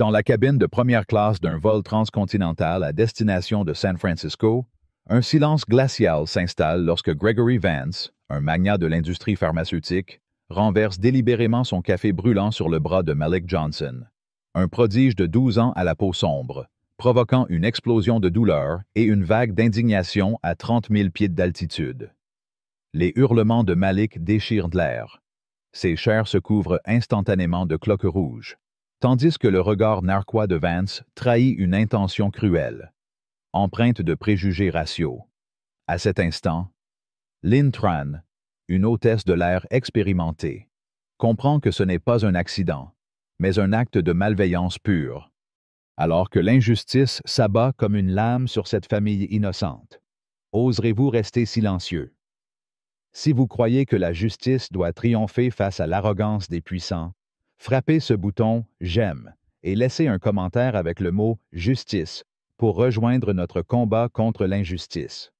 Dans la cabine de première classe d'un vol transcontinental à destination de San Francisco, un silence glacial s'installe lorsque Gregory Vance, un magnat de l'industrie pharmaceutique, renverse délibérément son café brûlant sur le bras de Malik Johnson, un prodige de 12 ans à la peau sombre, provoquant une explosion de douleur et une vague d'indignation à 30 000 pieds d'altitude. Les hurlements de Malik déchirent l'air. Ses chairs se couvrent instantanément de cloques rouges, tandis que le regard narquois de Vance trahit une intention cruelle, empreinte de préjugés raciaux. À cet instant, Lynn Tran, une hôtesse de l'air expérimentée, comprend que ce n'est pas un accident, mais un acte de malveillance pure, alors que l'injustice s'abat comme une lame sur cette famille innocente. Oserez-vous rester silencieux? Si vous croyez que la justice doit triompher face à l'arrogance des puissants, frappez ce bouton « J'aime » et laissez un commentaire avec le mot « Justice » pour rejoindre notre combat contre l'injustice.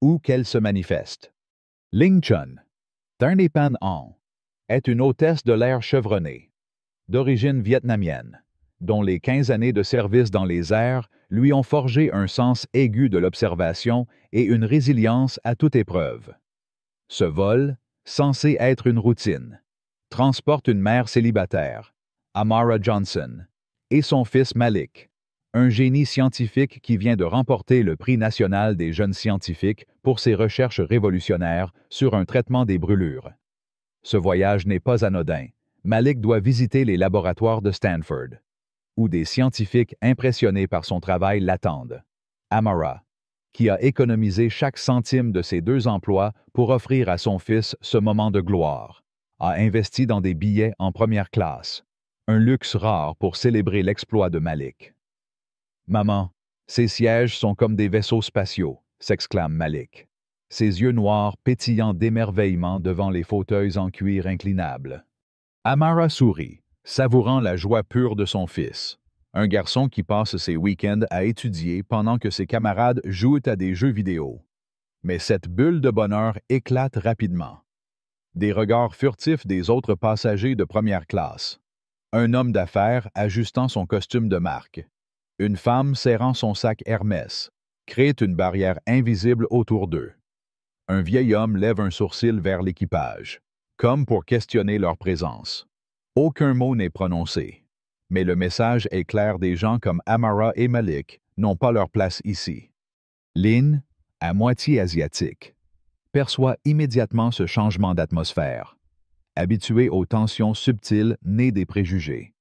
Où qu'elle se manifeste. Linh Chun, Tharn Pan Anh, est une hôtesse de l'air chevronnée, d'origine vietnamienne, dont les 15 années de service dans les airs lui ont forgé un sens aigu de l'observation et une résilience à toute épreuve. Ce vol, censé être une routine, transporte une mère célibataire, Amara Johnson, et son fils Malik, un génie scientifique qui vient de remporter le Prix national des jeunes scientifiques pour ses recherches révolutionnaires sur un traitement des brûlures. Ce voyage n'est pas anodin. Malik doit visiter les laboratoires de Stanford, où des scientifiques impressionnés par son travail l'attendent. Amara, qui a économisé chaque centime de ses 2 emplois pour offrir à son fils ce moment de gloire, a investi dans des billets en première classe, un luxe rare pour célébrer l'exploit de Malik. « Maman, ces sièges sont comme des vaisseaux spatiaux », s'exclame Malik, ses yeux noirs pétillant d'émerveillement devant les fauteuils en cuir inclinables. Amara sourit, savourant la joie pure de son fils, un garçon qui passe ses week-ends à étudier pendant que ses camarades jouent à des jeux vidéo. Mais cette bulle de bonheur éclate rapidement. Des regards furtifs des autres passagers de première classe. Un homme d'affaires ajustant son costume de marque. Une femme serrant son sac Hermès créent une barrière invisible autour d'eux. Un vieil homme lève un sourcil vers l'équipage, comme pour questionner leur présence. Aucun mot n'est prononcé, mais le message est clair, des gens comme Amara et Malik n'ont pas leur place ici. Lynn, à moitié asiatique, perçoit immédiatement ce changement d'atmosphère, habituée aux tensions subtiles nées des préjugés.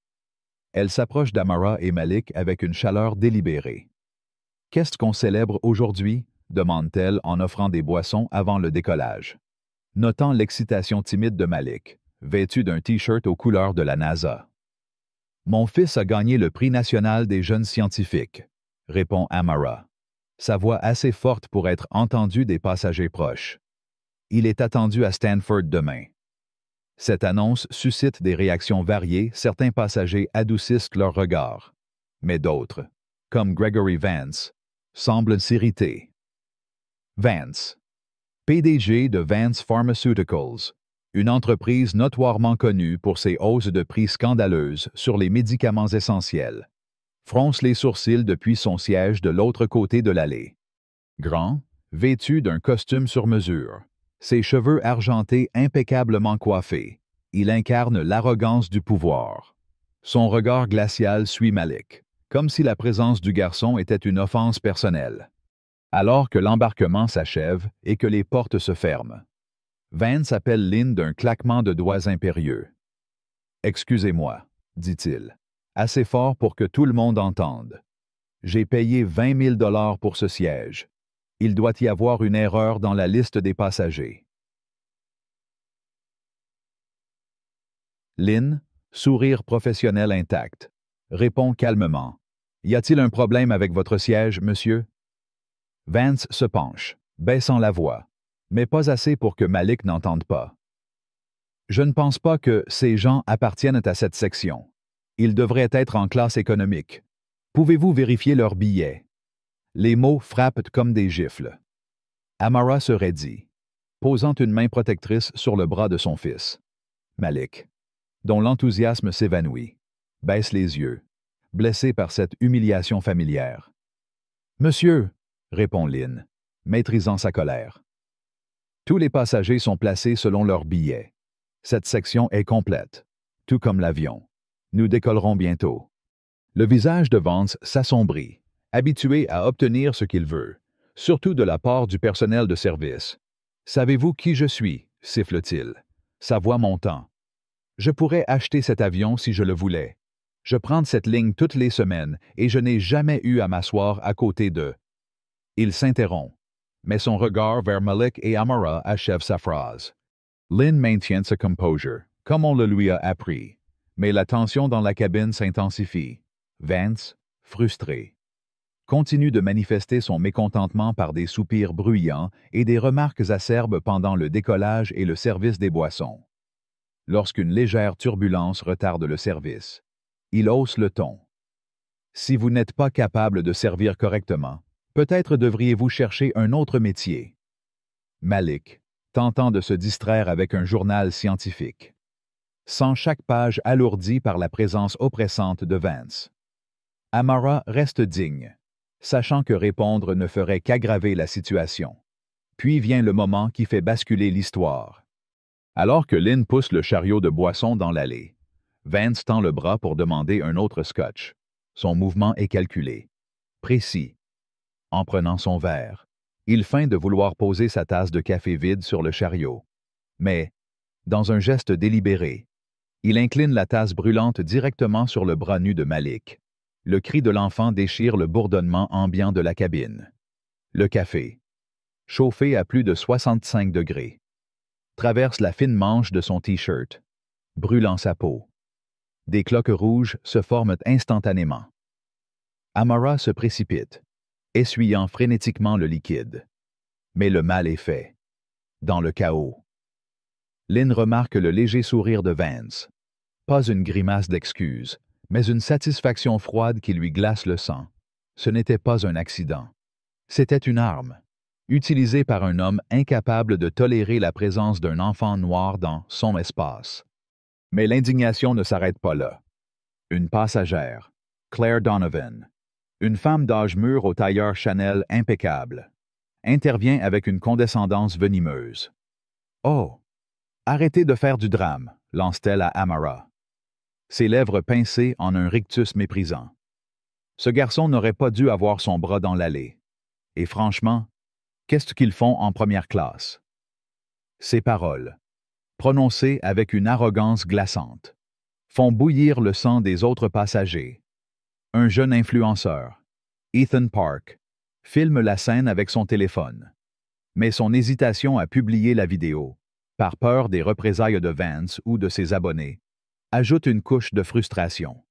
Elle s'approche d'Amara et Malik avec une chaleur délibérée. « Qu'est-ce qu'on célèbre aujourd'hui ?» demande-t-elle en offrant des boissons avant le décollage. Notant l'excitation timide de Malik, vêtu d'un T-shirt aux couleurs de la NASA. « Mon fils a gagné le Prix national des jeunes scientifiques », répond Amara, sa voix assez forte pour être entendue des passagers proches. Il est attendu à Stanford demain. Cette annonce suscite des réactions variées, certains passagers adoucissent leur regard, mais d'autres, comme Gregory Vance, semblent s'irriter. Vance, PDG de Vance Pharmaceuticals, une entreprise notoirement connue pour ses hausses de prix scandaleuses sur les médicaments essentiels, fronce les sourcils depuis son siège de l'autre côté de l'allée. Grand, vêtu d'un costume sur mesure, ses cheveux argentés impeccablement coiffés, il incarne l'arrogance du pouvoir. Son regard glacial suit Malik, comme si la présence du garçon était une offense personnelle. Alors que l'embarquement s'achève et que les portes se ferment, Vance appelle Lynn d'un claquement de doigts impérieux. « Excusez-moi, » dit-il, assez fort pour que tout le monde entende. « J'ai payé 20 000 $ pour ce siège. Il doit y avoir une erreur dans la liste des passagers. » Lynn, sourire professionnel intact, répond calmement. « Y a-t-il un problème avec votre siège, monsieur? » Vance se penche, baissant la voix, mais pas assez pour que Malik n'entende pas. « Je ne pense pas que ces gens appartiennent à cette section. Ils devraient être en classe économique. Pouvez-vous vérifier leurs billets? » Les mots frappent comme des gifles. Amara se raidit, posant une main protectrice sur le bras de son fils. Malik, dont l'enthousiasme s'évanouit, baisse les yeux, blessé par cette humiliation familière. « Monsieur, » répond Lynn, maîtrisant sa colère. Tous les passagers sont placés selon leur billet. Cette section est complète, tout comme l'avion. Nous décollerons bientôt. Le visage de Vance s'assombrit, habitué à obtenir ce qu'il veut, surtout de la part du personnel de service. « Savez-vous qui je suis ?» siffle-t-il, sa voix montant. « Je pourrais acheter cet avion si je le voulais. Je prends cette ligne toutes les semaines et je n'ai jamais eu à m'asseoir à côté d'eux. » Il s'interrompt, mais son regard vers Malik et Amara achève sa phrase. Lynn maintient sa composure, comme on le lui a appris, mais la tension dans la cabine s'intensifie. Vance, frustré, continue de manifester son mécontentement par des soupirs bruyants et des remarques acerbes pendant le décollage et le service des boissons. Lorsqu'une légère turbulence retarde le service, il hausse le ton. « Si vous n'êtes pas capable de servir correctement, peut-être devriez-vous chercher un autre métier. » Malik, tentant de se distraire avec un journal scientifique, sent chaque page alourdie par la présence oppressante de Vance. Amara reste digne, sachant que répondre ne ferait qu'aggraver la situation. Puis vient le moment qui fait basculer l'histoire. Alors que Lynn pousse le chariot de boissons dans l'allée, Vance tend le bras pour demander un autre scotch. Son mouvement est calculé, précis. En prenant son verre, il feint de vouloir poser sa tasse de café vide sur le chariot. Mais, dans un geste délibéré, il incline la tasse brûlante directement sur le bras nu de Malik. Le cri de l'enfant déchire le bourdonnement ambiant de la cabine. Le café, chauffé à plus de 65 degrés, traverse la fine manche de son T-shirt, brûlant sa peau. Des cloques rouges se forment instantanément. Amara se précipite, essuyant frénétiquement le liquide. Mais le mal est fait. Dans le chaos. Lynn remarque le léger sourire de Vance. Pas une grimace d'excuse, mais une satisfaction froide qui lui glace le sang. Ce n'était pas un accident. C'était une arme, utilisée par un homme incapable de tolérer la présence d'un enfant noir dans son espace. Mais l'indignation ne s'arrête pas là. Une passagère, Claire Donovan, une femme d'âge mûr au tailleur Chanel impeccable, intervient avec une condescendance venimeuse. « Oh! Arrêtez de faire du drame », lance-t-elle à Amara, ses lèvres pincées en un rictus méprisant. Ce garçon n'aurait pas dû avoir son bras dans l'allée. Et franchement, qu'est-ce qu'ils font en première classe? Ces paroles, prononcées avec une arrogance glaçante, font bouillir le sang des autres passagers. Un jeune influenceur, Ethan Park, filme la scène avec son téléphone. Mais son hésitation à publier la vidéo, par peur des représailles de Vance ou de ses abonnés, ajoute une couche de frustration.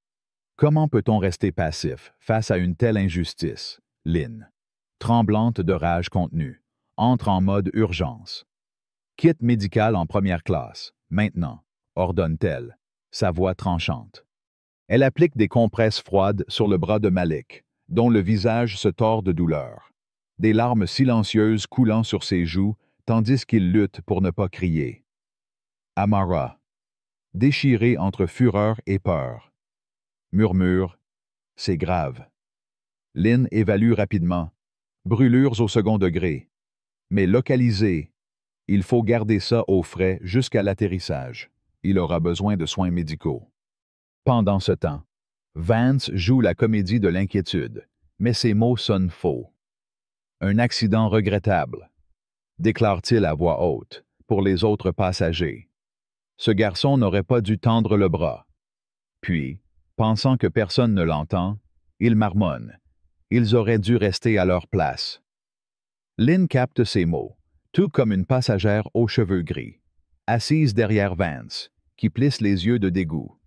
Comment peut-on rester passif face à une telle injustice? Lynn, tremblante de rage contenue, entre en mode urgence. Kit médical en première classe, maintenant, ordonne-t-elle, sa voix tranchante. Elle applique des compresses froides sur le bras de Malik, dont le visage se tord de douleur. Des larmes silencieuses coulant sur ses joues, tandis qu'il lutte pour ne pas crier. Amara, déchirée entre fureur et peur, murmure « C'est grave ». Lynn évalue rapidement « Brûlures au second degré ». Mais localisée, il faut garder ça au frais jusqu'à l'atterrissage. Il aura besoin de soins médicaux. Pendant ce temps, Vance joue la comédie de l'inquiétude, mais ses mots sonnent faux. Un accident regrettable, déclare-t-il à voix haute, pour les autres passagers. Ce garçon n'aurait pas dû tendre le bras. Puis, pensant que personne ne l'entend, il marmonne. Ils auraient dû rester à leur place. Lynn capte ces mots, tout comme une passagère aux cheveux gris, assise derrière Vance, qui plisse les yeux de dégoût.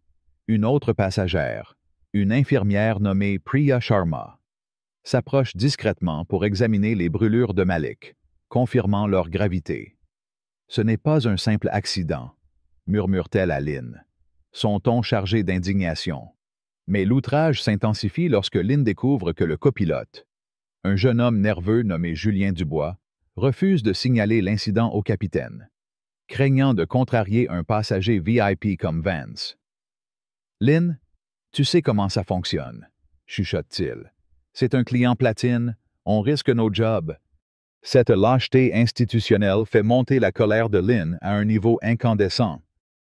Une autre passagère, une infirmière nommée Priya Sharma, s'approche discrètement pour examiner les brûlures de Malik, confirmant leur gravité. « Ce n'est pas un simple accident », murmure-t-elle à Lynn, son ton chargé d'indignation. Mais l'outrage s'intensifie lorsque Lynn découvre que le copilote, un jeune homme nerveux nommé Julien Dubois, refuse de signaler l'incident au capitaine, craignant de contrarier un passager VIP comme Vance. Lynn, Tu sais comment ça fonctionne, chuchote-t-il. C'est un client platine, on risque nos jobs. Cette lâcheté institutionnelle fait monter la colère de Lynn à un niveau incandescent.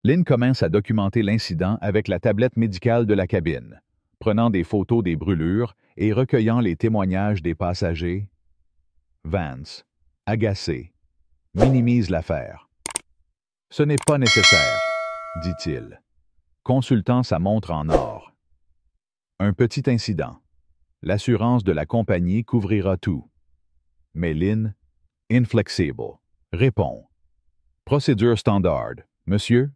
Lynn commence à documenter l'incident avec la tablette médicale de la cabine, prenant des photos des brûlures et recueillant les témoignages des passagers. Vance, agacé, minimise l'affaire. « Ce n'est pas nécessaire, » dit-il, consultant sa montre en or. Un petit incident. L'assurance de la compagnie couvrira tout. Mais Lynn, inflexible, répond. « Procédure standard, monsieur.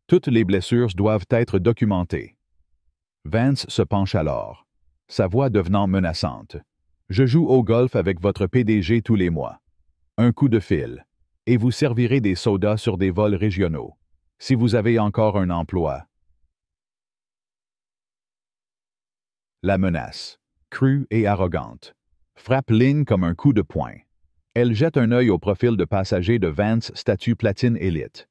Toutes les blessures doivent être documentées. » Vance se penche alors, sa voix devenant menaçante. « Je joue au golf avec votre PDG tous les mois. Un coup de fil, et vous servirez des sodas sur des vols régionaux, si vous avez encore un emploi. » La menace, crue et arrogante, frappe Lynn comme un coup de poing. Elle jette un œil au profil de passager de Vance statut platine élite.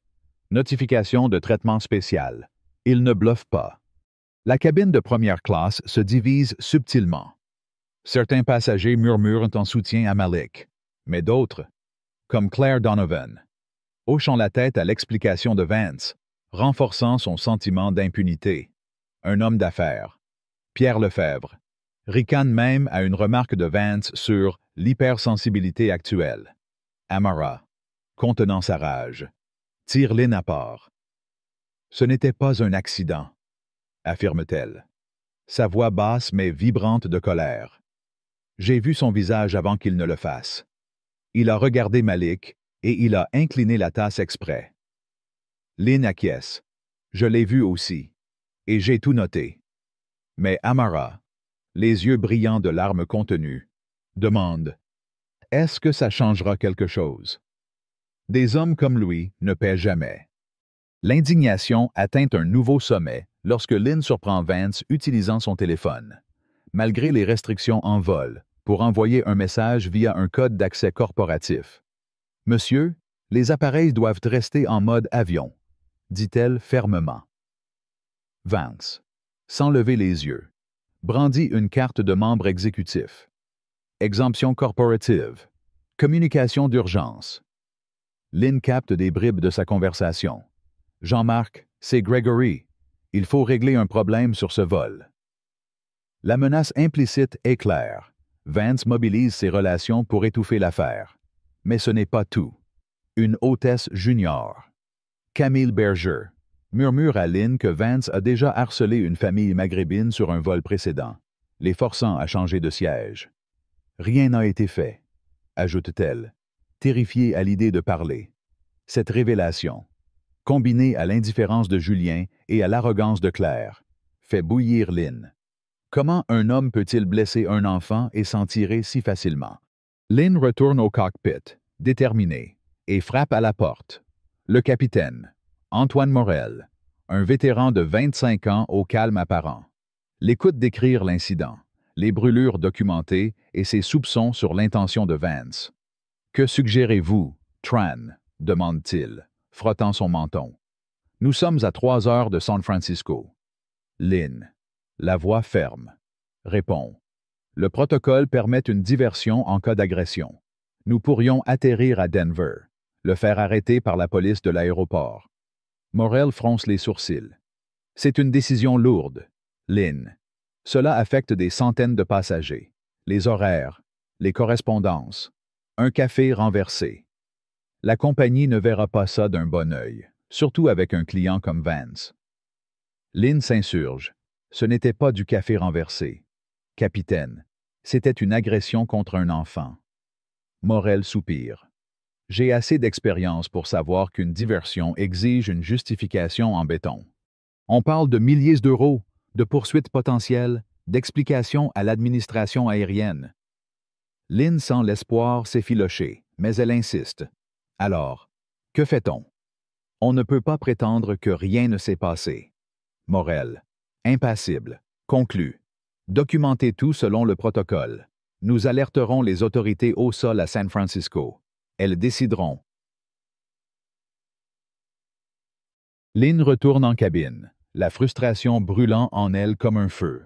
Notification de traitement spécial. Il ne bluffe pas. La cabine de première classe se divise subtilement. Certains passagers murmurent en soutien à Malik, mais d'autres, comme Claire Donovan, hochant la tête à l'explication de Vance, renforçant son sentiment d'impunité. Un homme d'affaires, Pierre Lefebvre, ricane même à une remarque de Vance sur l'hypersensibilité actuelle. Amara, contenant sa rage, tire Lynn à part. « Ce n'était pas un accident, » affirme-t-elle, sa voix basse mais vibrante de colère. « J'ai vu son visage avant qu'il ne le fasse. Il a regardé Malik et il a incliné la tasse exprès. » Lynn acquiesce. « Je l'ai vu aussi. Et j'ai tout noté. » Mais Amara, les yeux brillants de larmes contenues, demande « Est-ce que ça changera quelque chose? » Des hommes comme lui ne paient jamais. L'indignation atteint un nouveau sommet lorsque Lynn surprend Vance utilisant son téléphone, malgré les restrictions en vol, pour envoyer un message via un code d'accès corporatif. « Monsieur, les appareils doivent rester en mode avion, » dit-elle fermement. Vance, sans lever les yeux, brandit une carte de membre exécutif. Exemption corporative. Communication d'urgence. Lynn capte des bribes de sa conversation. « Jean-Marc, c'est Gregory. Il faut régler un problème sur ce vol. » La menace implicite est claire. Vance mobilise ses relations pour étouffer l'affaire. Mais ce n'est pas tout. Une hôtesse junior, Camille Berger, murmure à Lynn que Vance a déjà harcelé une famille maghrébine sur un vol précédent, les forçant à changer de siège. « Rien n'a été fait, » ajoute-t-elle, terrifiée à l'idée de parler. Cette révélation, combinée à l'indifférence de Julien et à l'arrogance de Claire, fait bouillir Lynn. Comment un homme peut-il blesser un enfant et s'en tirer si facilement? Lynn retourne au cockpit, déterminé, et frappe à la porte. Le capitaine, Antoine Morel, un vétéran de 25 ans au calme apparent, l'écoute décrire l'incident, les brûlures documentées et ses soupçons sur l'intention de Vance. « Que suggérez-vous, Tran ?» demande-t-il, frottant son menton. « Nous sommes à 3 heures de San Francisco. » Lynn, la voix ferme, répond. « Le protocole permet une diversion en cas d'agression. Nous pourrions atterrir à Denver, le faire arrêter par la police de l'aéroport. » Morel fronce les sourcils. « C'est une décision lourde, Lynn. Cela affecte des centaines de passagers, les horaires, les correspondances, un café renversé. La compagnie ne verra pas ça d'un bon œil, surtout avec un client comme Vance. » Lynn s'insurge. « Ce n'était pas du café renversé. Capitaine, c'était une agression contre un enfant. » Morel soupire. « J'ai assez d'expérience pour savoir qu'une diversion exige une justification en béton. On parle de milliers d'euros, de poursuites potentielles, d'explications à l'administration aérienne. » Lynn sent l'espoir s'effilocher, mais elle insiste. « Alors, que fait-on? On ne peut pas prétendre que rien ne s'est passé. » Morel, impassible, conclut. « Documentez tout selon le protocole. Nous alerterons les autorités au sol à San Francisco. Elles décideront. » Lynn retourne en cabine, la frustration brûlant en elle comme un feu,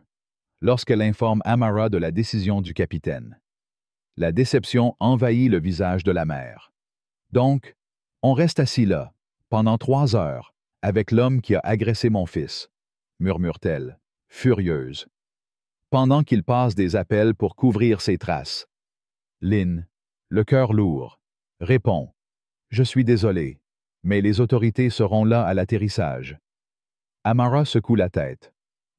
lorsqu'elle informe Amara de la décision du capitaine. La déception envahit le visage de la mère. Donc, on reste assis là, pendant 3 heures, avec l'homme qui a agressé mon fils, murmure-t-elle, furieuse. Pendant qu'il passe des appels pour couvrir ses traces. Lynn, le cœur lourd, répond « Je suis désolé, mais les autorités seront là à l'atterrissage. » Amara secoue la tête.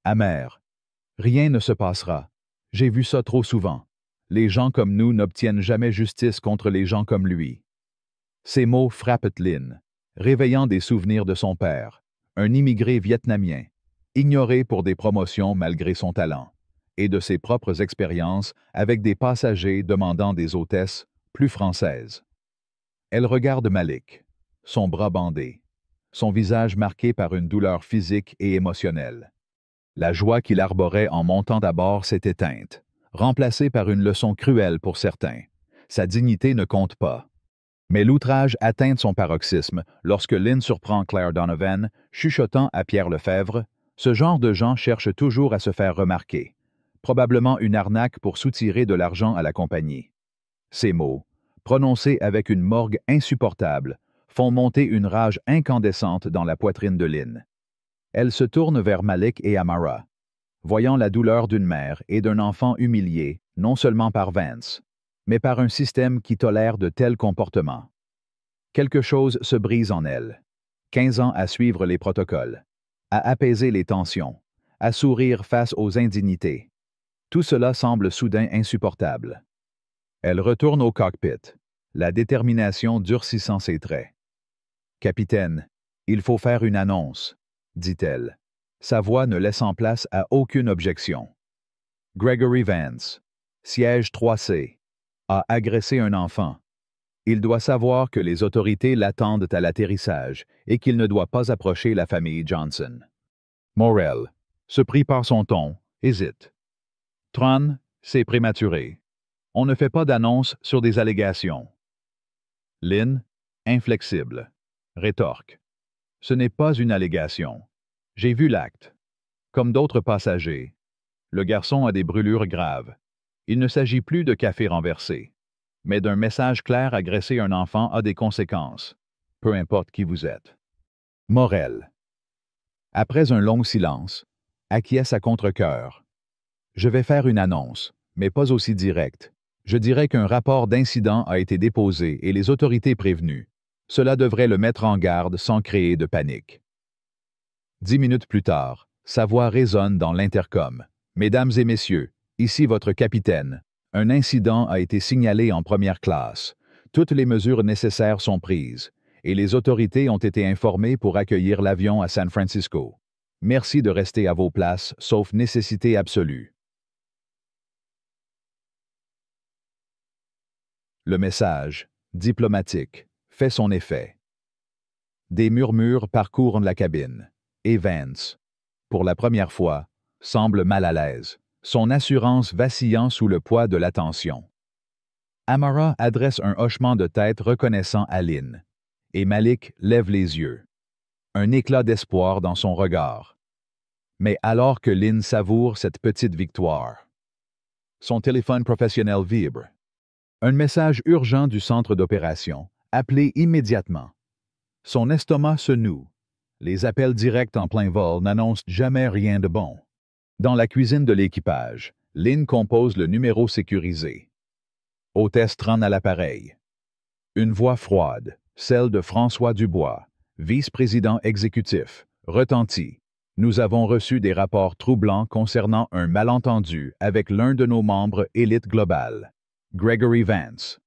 Amère. « Rien ne se passera. J'ai vu ça trop souvent. Les gens comme nous n'obtiennent jamais justice contre les gens comme lui. » Ces mots frappent Lynn, réveillant des souvenirs de son père, un immigré vietnamien, ignoré pour des promotions malgré son talent, et de ses propres expériences avec des passagers demandant des hôtesses plus françaises. Elle regarde Malik, son bras bandé, son visage marqué par une douleur physique et émotionnelle. La joie qu'il arborait en montant à bord s'est éteinte, remplacée par une leçon cruelle pour certains. Sa dignité ne compte pas. Mais l'outrage atteint son paroxysme lorsque Lynn surprend Claire Donovan, chuchotant à Pierre Lefebvre, « Ce genre de gens cherche toujours à se faire remarquer. Probablement une arnaque pour soutirer de l'argent à la compagnie. » Ces mots, prononcés avec une morgue insupportable, font monter une rage incandescente dans la poitrine de Lynn. Elle se tourne vers Malik et Amara, voyant la douleur d'une mère et d'un enfant humiliés, non seulement par Vance, mais par un système qui tolère de tels comportements. Quelque chose se brise en elle. 15 ans à suivre les protocoles, à apaiser les tensions, à sourire face aux indignités. Tout cela semble soudain insupportable. Elle retourne au cockpit, la détermination durcissant ses traits. « Capitaine, il faut faire une annonce, » dit-elle, sa voix ne laissant place à aucune objection. Gregory Vance, siège 3C, a agressé un enfant. Il doit savoir que les autorités l'attendent à l'atterrissage et qu'il ne doit pas approcher la famille Johnson. Morel, surpris par son ton, hésite. Tron, c'est prématuré. On ne fait pas d'annonce sur des allégations. Lynn, inflexible, rétorque. Ce n'est pas une allégation. J'ai vu l'acte. Comme d'autres passagers. Le garçon a des brûlures graves. Il ne s'agit plus de café renversé, mais d'un message clair: agresser un enfant a des conséquences, peu importe qui vous êtes. Morel. Après un long silence, acquiesce à contre-cœur. Je vais faire une annonce, mais pas aussi directe. Je dirais qu'un rapport d'incident a été déposé et les autorités prévenues. Cela devrait le mettre en garde sans créer de panique. 10 minutes plus tard, sa voix résonne dans l'intercom. Mesdames et messieurs, ici votre capitaine. Un incident a été signalé en première classe. Toutes les mesures nécessaires sont prises, et les autorités ont été informées pour accueillir l'avion à San Francisco. Merci de rester à vos places, sauf nécessité absolue. Le message, diplomatique, fait son effet. Des murmures parcourent la cabine, et Vance, pour la première fois, semble mal à l'aise, son assurance vacillant sous le poids de l'attention. Amara adresse un hochement de tête reconnaissant à Lynn, et Malik lève les yeux. Un éclat d'espoir dans son regard. Mais alors que Lynn savoure cette petite victoire, son téléphone professionnel vibre. Un message urgent du centre d'opération, appelé immédiatement. Son estomac se noue. Les appels directs en plein vol n'annoncent jamais rien de bon. Dans la cuisine de l'équipage, Lynn compose le numéro sécurisé. Hôtesse Tron à l'appareil. Une voix froide, celle de François Dubois, vice-président exécutif, retentit. Nous avons reçu des rapports troublants concernant un malentendu avec l'un de nos membres élite globale, Gregory Vance.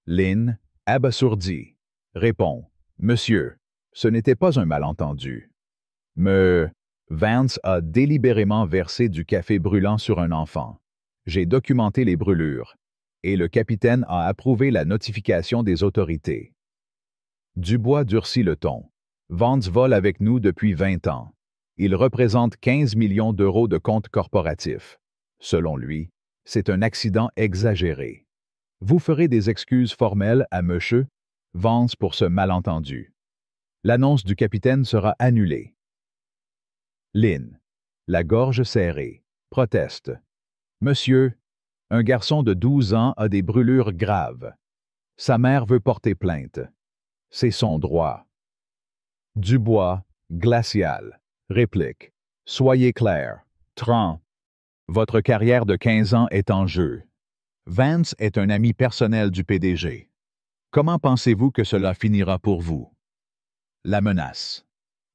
Lynn, abasourdi, répond. Monsieur, ce n'était pas un malentendu. Vance a délibérément versé du café brûlant sur un enfant. J'ai documenté les brûlures, et le capitaine a approuvé la notification des autorités. Dubois durcit le ton. Vance vole avec nous depuis 20 ans. Il représente 15 millions d'euros de comptes corporatifs. Selon lui, c'est un accident exagéré. Vous ferez des excuses formelles à Monsieur Vance pour ce malentendu. L'annonce du capitaine sera annulée. Lynn, la gorge serrée, proteste. Monsieur, un garçon de 12 ans a des brûlures graves. Sa mère veut porter plainte. C'est son droit. Dubois, glacial, réplique. Soyez clair. Tran. Votre carrière de 15 ans est en jeu. Vance est un ami personnel du PDG. Comment pensez-vous que cela finira pour vous? La menace.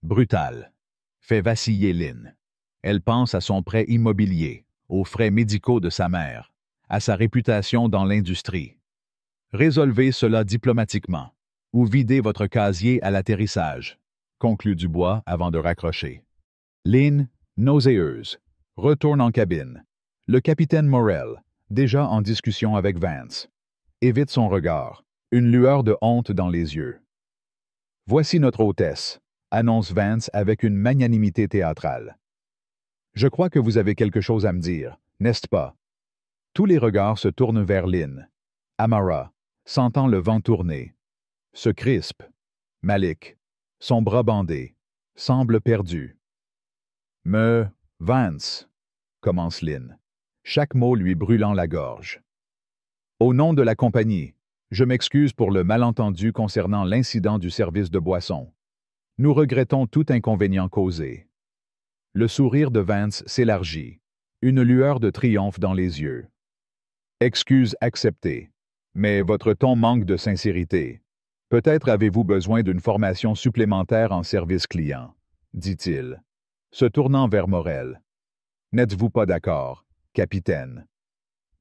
Brutale. Fait vaciller Lynn. Elle pense à son prêt immobilier, aux frais médicaux de sa mère, à sa réputation dans l'industrie. Résolvez cela diplomatiquement, ou videz votre casier à l'atterrissage, conclut Dubois avant de raccrocher. Lynn, nauséeuse, retourne en cabine. Le capitaine Morel, déjà en discussion avec Vance, évite son regard, une lueur de honte dans les yeux. Voici notre hôtesse, annonce Vance avec une magnanimité théâtrale. Je crois que vous avez quelque chose à me dire, n'est-ce pas? Tous les regards se tournent vers Lynn. Amara, sentant le vent tourner, se crispe. Malik, son bras bandé, semble perdu. Vance, commence Lynn, chaque mot lui brûlant la gorge. Au nom de la compagnie, je m'excuse pour le malentendu concernant l'incident du service de boisson. Nous regrettons tout inconvénient causé. Le sourire de Vance s'élargit, une lueur de triomphe dans les yeux. Excuse acceptée, mais votre ton manque de sincérité. Peut-être avez-vous besoin d'une formation supplémentaire en service client, dit-il, se tournant vers Morel. N'êtes-vous pas d'accord, capitaine?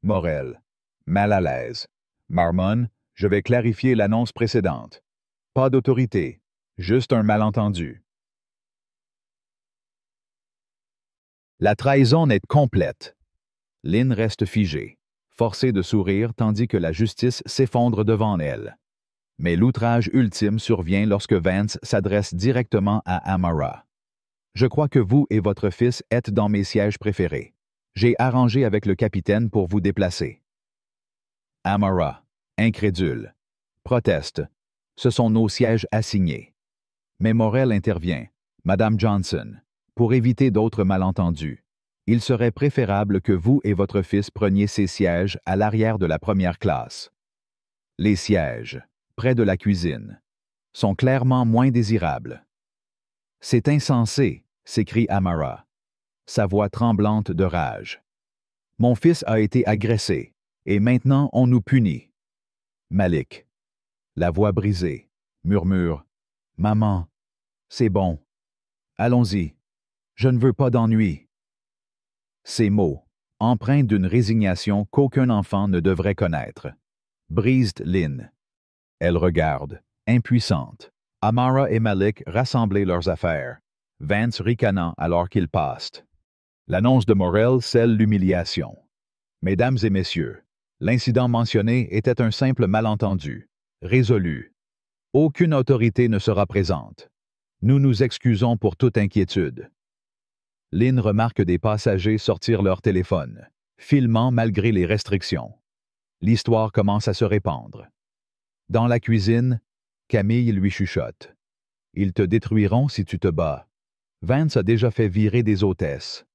Morel, mal à l'aise. Marmon, je vais clarifier l'annonce précédente. Pas d'autorité, juste un malentendu. La trahison est complète. Lynn reste figée, forcée de sourire tandis que la justice s'effondre devant elle. Mais l'outrage ultime survient lorsque Vance s'adresse directement à Amara. Je crois que vous et votre fils êtes dans mes sièges préférés. J'ai arrangé avec le capitaine pour vous déplacer. Amara, incrédule, proteste. Ce sont nos sièges assignés. Mais Morel intervient. Madame Johnson, pour éviter d'autres malentendus, il serait préférable que vous et votre fils preniez ces sièges à l'arrière de la première classe. Les sièges, près de la cuisine, sont clairement moins désirables. C'est insensé, s'écrie Amara, sa voix tremblante de rage. Mon fils a été agressé, et maintenant on nous punit. Malik, la voix brisée, murmure. Maman, c'est bon. Allons-y. Je ne veux pas d'ennui. Ces mots, empreints d'une résignation qu'aucun enfant ne devrait connaître, brisent Lynn. Elle regarde, impuissante. Amara et Malik rassembler leurs affaires, Vance ricanant alors qu'ils passent. L'annonce de Morel scelle l'humiliation. Mesdames et messieurs, l'incident mentionné était un simple malentendu, résolu. Aucune autorité ne sera présente. Nous nous excusons pour toute inquiétude. Lynn remarque des passagers sortir leur téléphone, filmant malgré les restrictions. L'histoire commence à se répandre. Dans la cuisine, Camille lui chuchote. « Ils te détruiront si tu te bats. Vance a déjà fait virer des hôtesses. »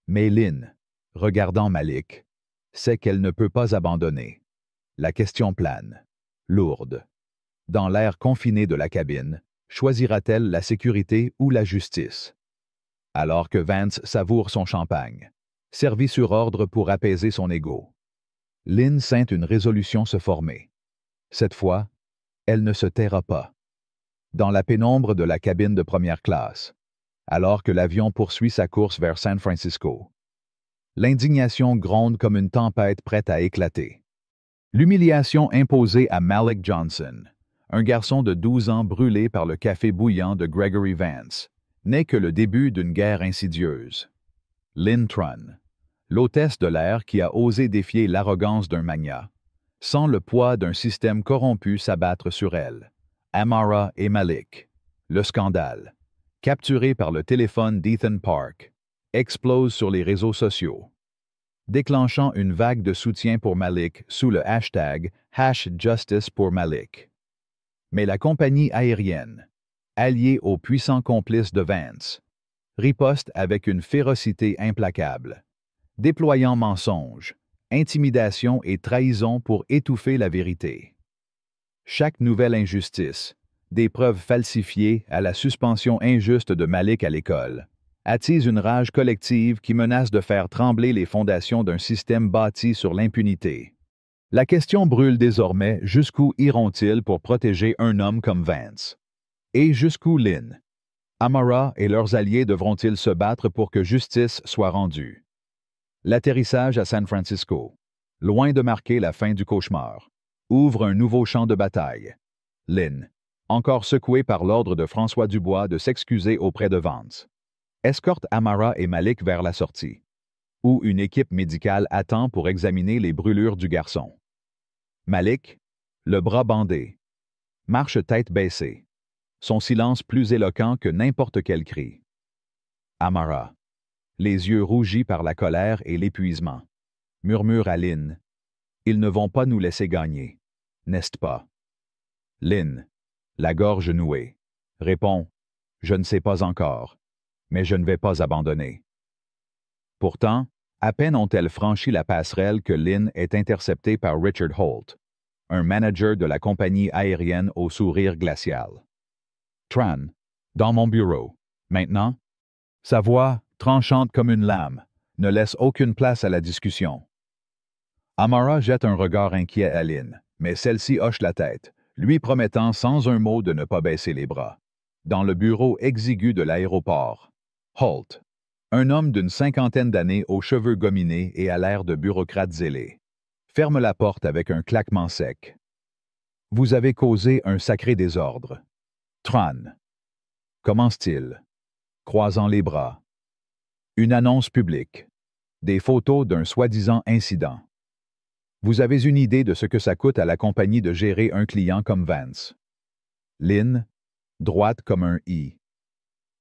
Mais Lynn, regardant Malik, sait qu'elle ne peut pas abandonner. La question plane, lourde. Dans l'air confiné de la cabine, choisira-t-elle la sécurité ou la justice? Alors que Vance savoure son champagne, servi sur ordre pour apaiser son ego. Lynn sent une résolution se former. Cette fois, elle ne se taira pas. Dans la pénombre de la cabine de première classe, alors que l'avion poursuit sa course vers San Francisco, l'indignation gronde comme une tempête prête à éclater. L'humiliation imposée à Malik Johnson, un garçon de 12 ans brûlé par le café bouillant de Gregory Vance, n'est que le début d'une guerre insidieuse. Lynn Trun, l'hôtesse de l'air qui a osé défier l'arrogance d'un magnat, sent le poids d'un système corrompu s'abattre sur elle. Amara et Malik, le scandale, capturé par le téléphone d'Ethan Park, explose sur les réseaux sociaux, déclenchant une vague de soutien pour Malik sous le hashtag #Justice pour Malik. Mais la compagnie aérienne, alliée aux puissants complices de Vance, riposte avec une férocité implacable, déployant mensonges, intimidation et trahison pour étouffer la vérité. Chaque nouvelle injustice, des preuves falsifiées à la suspension injuste de Malik à l'école, attise une rage collective qui menace de faire trembler les fondations d'un système bâti sur l'impunité. La question brûle désormais: jusqu'où iront-ils pour protéger un homme comme Vance? Et jusqu'où Lynn? Amara et leurs alliés devront-ils se battre pour que justice soit rendue? L'atterrissage à San Francisco, loin de marquer la fin du cauchemar, ouvre un nouveau champ de bataille. Lynn, encore secouée par l'ordre de François Dubois de s'excuser auprès de Vance, escorte Amara et Malik vers la sortie, où une équipe médicale attend pour examiner les brûlures du garçon. Malik, le bras bandé, marche tête baissée, son silence plus éloquent que n'importe quel cri. Amara, les yeux rougis par la colère et l'épuisement, murmure à Lynn: « Ils ne vont pas nous laisser gagner, n'est-ce pas? » Lynn, la gorge nouée, répond: « Je ne sais pas encore, mais je ne vais pas abandonner. » Pourtant, à peine ont-elles franchi la passerelle que Lynn est interceptée par Richard Holt, un manager de la compagnie aérienne au sourire glacial. « Tran, dans mon bureau, maintenant. » Sa voix, tranchante comme une lame, ne laisse aucune place à la discussion. Amara jette un regard inquiet à Lynn, mais celle-ci hoche la tête, lui promettant sans un mot de ne pas baisser les bras. Dans le bureau exigu de l'aéroport, Holt, un homme d'une cinquantaine d'années aux cheveux gominés et à l'air de bureaucrate zélé, ferme la porte avec un claquement sec. « Vous avez causé un sacré désordre. » Tran, commence-t-il, croisant les bras. Une annonce publique. Des photos d'un soi-disant incident. Vous avez une idée de ce que ça coûte à la compagnie de gérer un client comme Vance? Lynn, droite comme un i,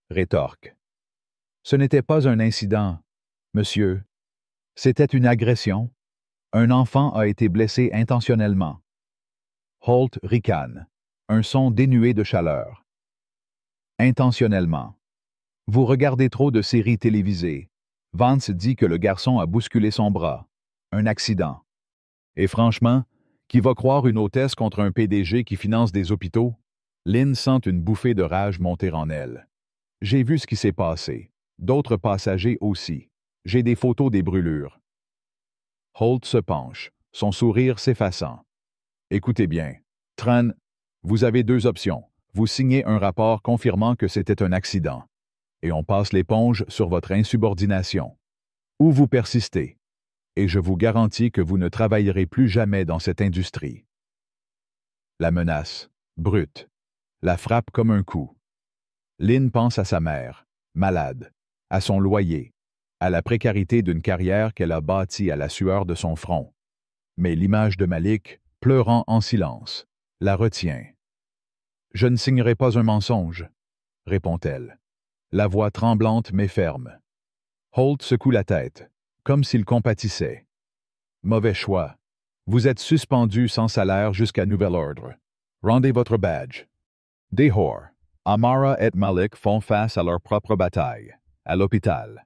rétorque: « Ce n'était pas un incident, monsieur. C'était une agression. Un enfant a été blessé intentionnellement. » Holt ricane, un son dénué de chaleur. « Intentionnellement. Vous regardez trop de séries télévisées. Vance dit que le garçon a bousculé son bras. Un accident. Et franchement, qui va croire une hôtesse contre un PDG qui finance des hôpitaux? » Lynn sent une bouffée de rage monter en elle. « J'ai vu ce qui s'est passé. D'autres passagers aussi. J'ai des photos des brûlures. » Holt se penche, son sourire s'effaçant. « Écoutez bien, Tran, vous avez deux options. Vous signez un rapport confirmant que c'était un accident, et on passe l'éponge sur votre insubordination. Ou vous persistez, et je vous garantis que vous ne travaillerez plus jamais dans cette industrie. » La menace, brute, la frappe comme un coup. Lynn pense à sa mère, malade, à son loyer, à la précarité d'une carrière qu'elle a bâtie à la sueur de son front. Mais l'image de Malik, pleurant en silence, la retient. « Je ne signerai pas un mensonge, » répond-elle, la voix tremblante mais ferme. Holt secoue la tête, comme s'il compatissait. « Mauvais choix. Vous êtes suspendu sans salaire jusqu'à nouvel ordre. Rendez votre badge. » Dehors, Amara et Malik font face à leur propre bataille, à l'hôpital.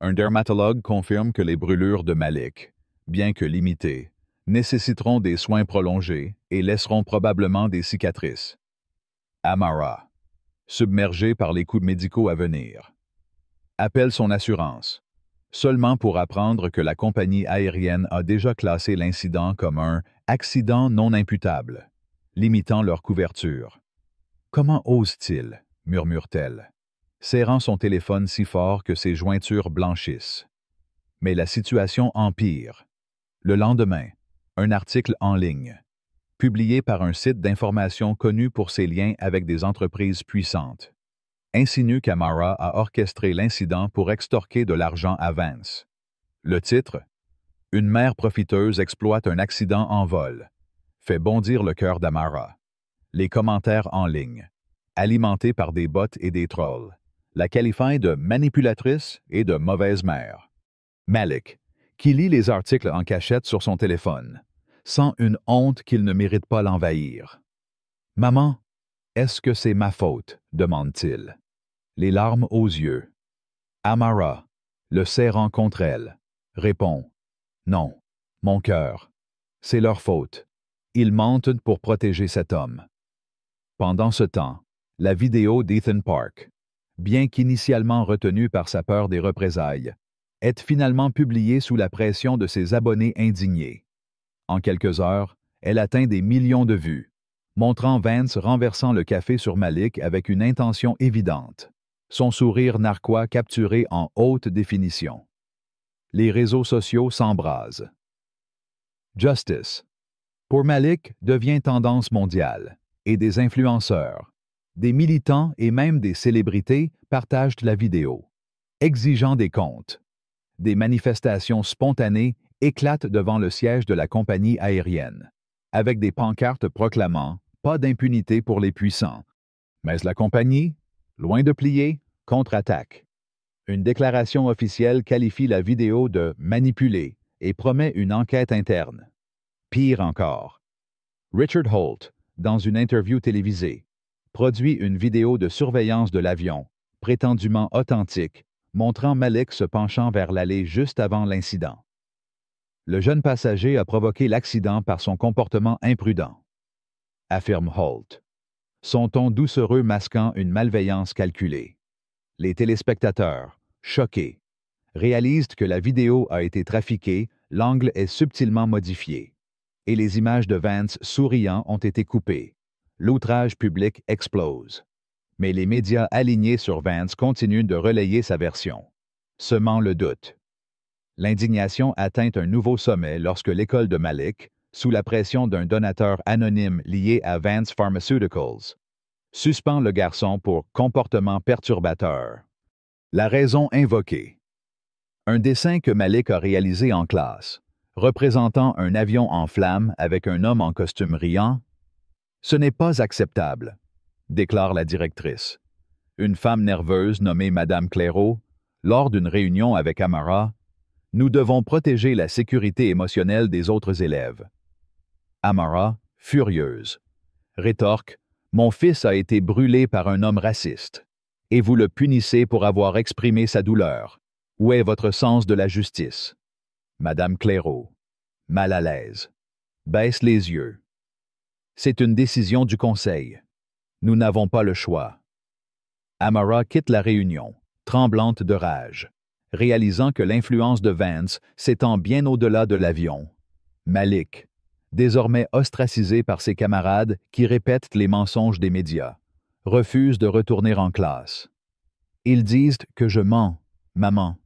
Un dermatologue confirme que les brûlures de Malik, bien que limitées, nécessiteront des soins prolongés et laisseront probablement des cicatrices. Amara, submergée par les coûts médicaux à venir, appelle son assurance, seulement pour apprendre que la compagnie aérienne a déjà classé l'incident comme un « accident non imputable », limitant leur couverture. « Comment ose-t-il » murmure-t-elle, serrant son téléphone si fort que ses jointures blanchissent. Mais la situation empire. Le lendemain, un article en ligne, publié par un site d'information connu pour ses liens avec des entreprises puissantes, insinue qu'Amara a orchestré l'incident pour extorquer de l'argent à Vance. Le titre, « Une mère profiteuse exploite un accident en vol », fait bondir le cœur d'Amara. Les commentaires en ligne, alimentés par des bots et des trolls, la qualifient de manipulatrice et de mauvaise mère. Malik, qui lit les articles en cachette sur son téléphone, sent une honte qu'il ne mérite pas l'envahir. « Maman, est-ce que c'est ma faute? » demande-t-il, les larmes aux yeux. Amara, le serrant contre elle, répond « Non, mon cœur. C'est leur faute. Ils mentent pour protéger cet homme. » Pendant ce temps, la vidéo d'Ethan Park, bien qu'initialement retenue par sa peur des représailles, est finalement publiée sous la pression de ses abonnés indignés. En quelques heures, elle atteint des millions de vues, montrant Vance renversant le café sur Malik avec une intention évidente, son sourire narquois capturé en haute définition. Les réseaux sociaux s'embrasent. Justice, pour Malik, devient tendance mondiale, et des influenceurs, des militants et même des célébrités partagent la vidéo, exigeant des comptes. Des manifestations spontanées éclatent devant le siège de la compagnie aérienne, avec des pancartes proclamant « Pas d'impunité pour les puissants ». Mais la compagnie, loin de plier, contre-attaque. Une déclaration officielle qualifie la vidéo de « manipulée » et promet une enquête interne. Pire encore, Richard Holt, dans une interview télévisée, produit une vidéo de surveillance de l'avion, prétendument authentique, montrant Malik se penchant vers l'allée juste avant l'incident. Le jeune passager a provoqué l'accident par son comportement imprudent, affirme Holt, son ton doucereux masquant une malveillance calculée. Les téléspectateurs, choqués, réalisent que la vidéo a été trafiquée, l'angle est subtilement modifié, et les images de Vance souriant ont été coupées. L'outrage public explose. Mais les médias alignés sur Vance continuent de relayer sa version, semant le doute. L'indignation atteint un nouveau sommet lorsque l'école de Malik, sous la pression d'un donateur anonyme lié à Vance Pharmaceuticals, suspend le garçon pour comportement perturbateur. La raison invoquée. Un dessin que Malik a réalisé en classe, représentant un avion en flammes avec un homme en costume riant. Ce n'est pas acceptable, déclare la directrice. Une femme nerveuse nommée Madame Clairaut, lors d'une réunion avec Amara, « Nous devons protéger la sécurité émotionnelle des autres élèves. » Amara, furieuse, rétorque « Mon fils a été brûlé par un homme raciste, et vous le punissez pour avoir exprimé sa douleur. Où est votre sens de la justice? » Madame Clairaut, mal à l'aise, baisse les yeux. C'est une décision du conseil. Nous n'avons pas le choix. Amara quitte la réunion, tremblante de rage, réalisant que l'influence de Vance s'étend bien au-delà de l'avion. Malik, désormais ostracisé par ses camarades qui répètent les mensonges des médias, refuse de retourner en classe. « Ils disent que je mens, maman, »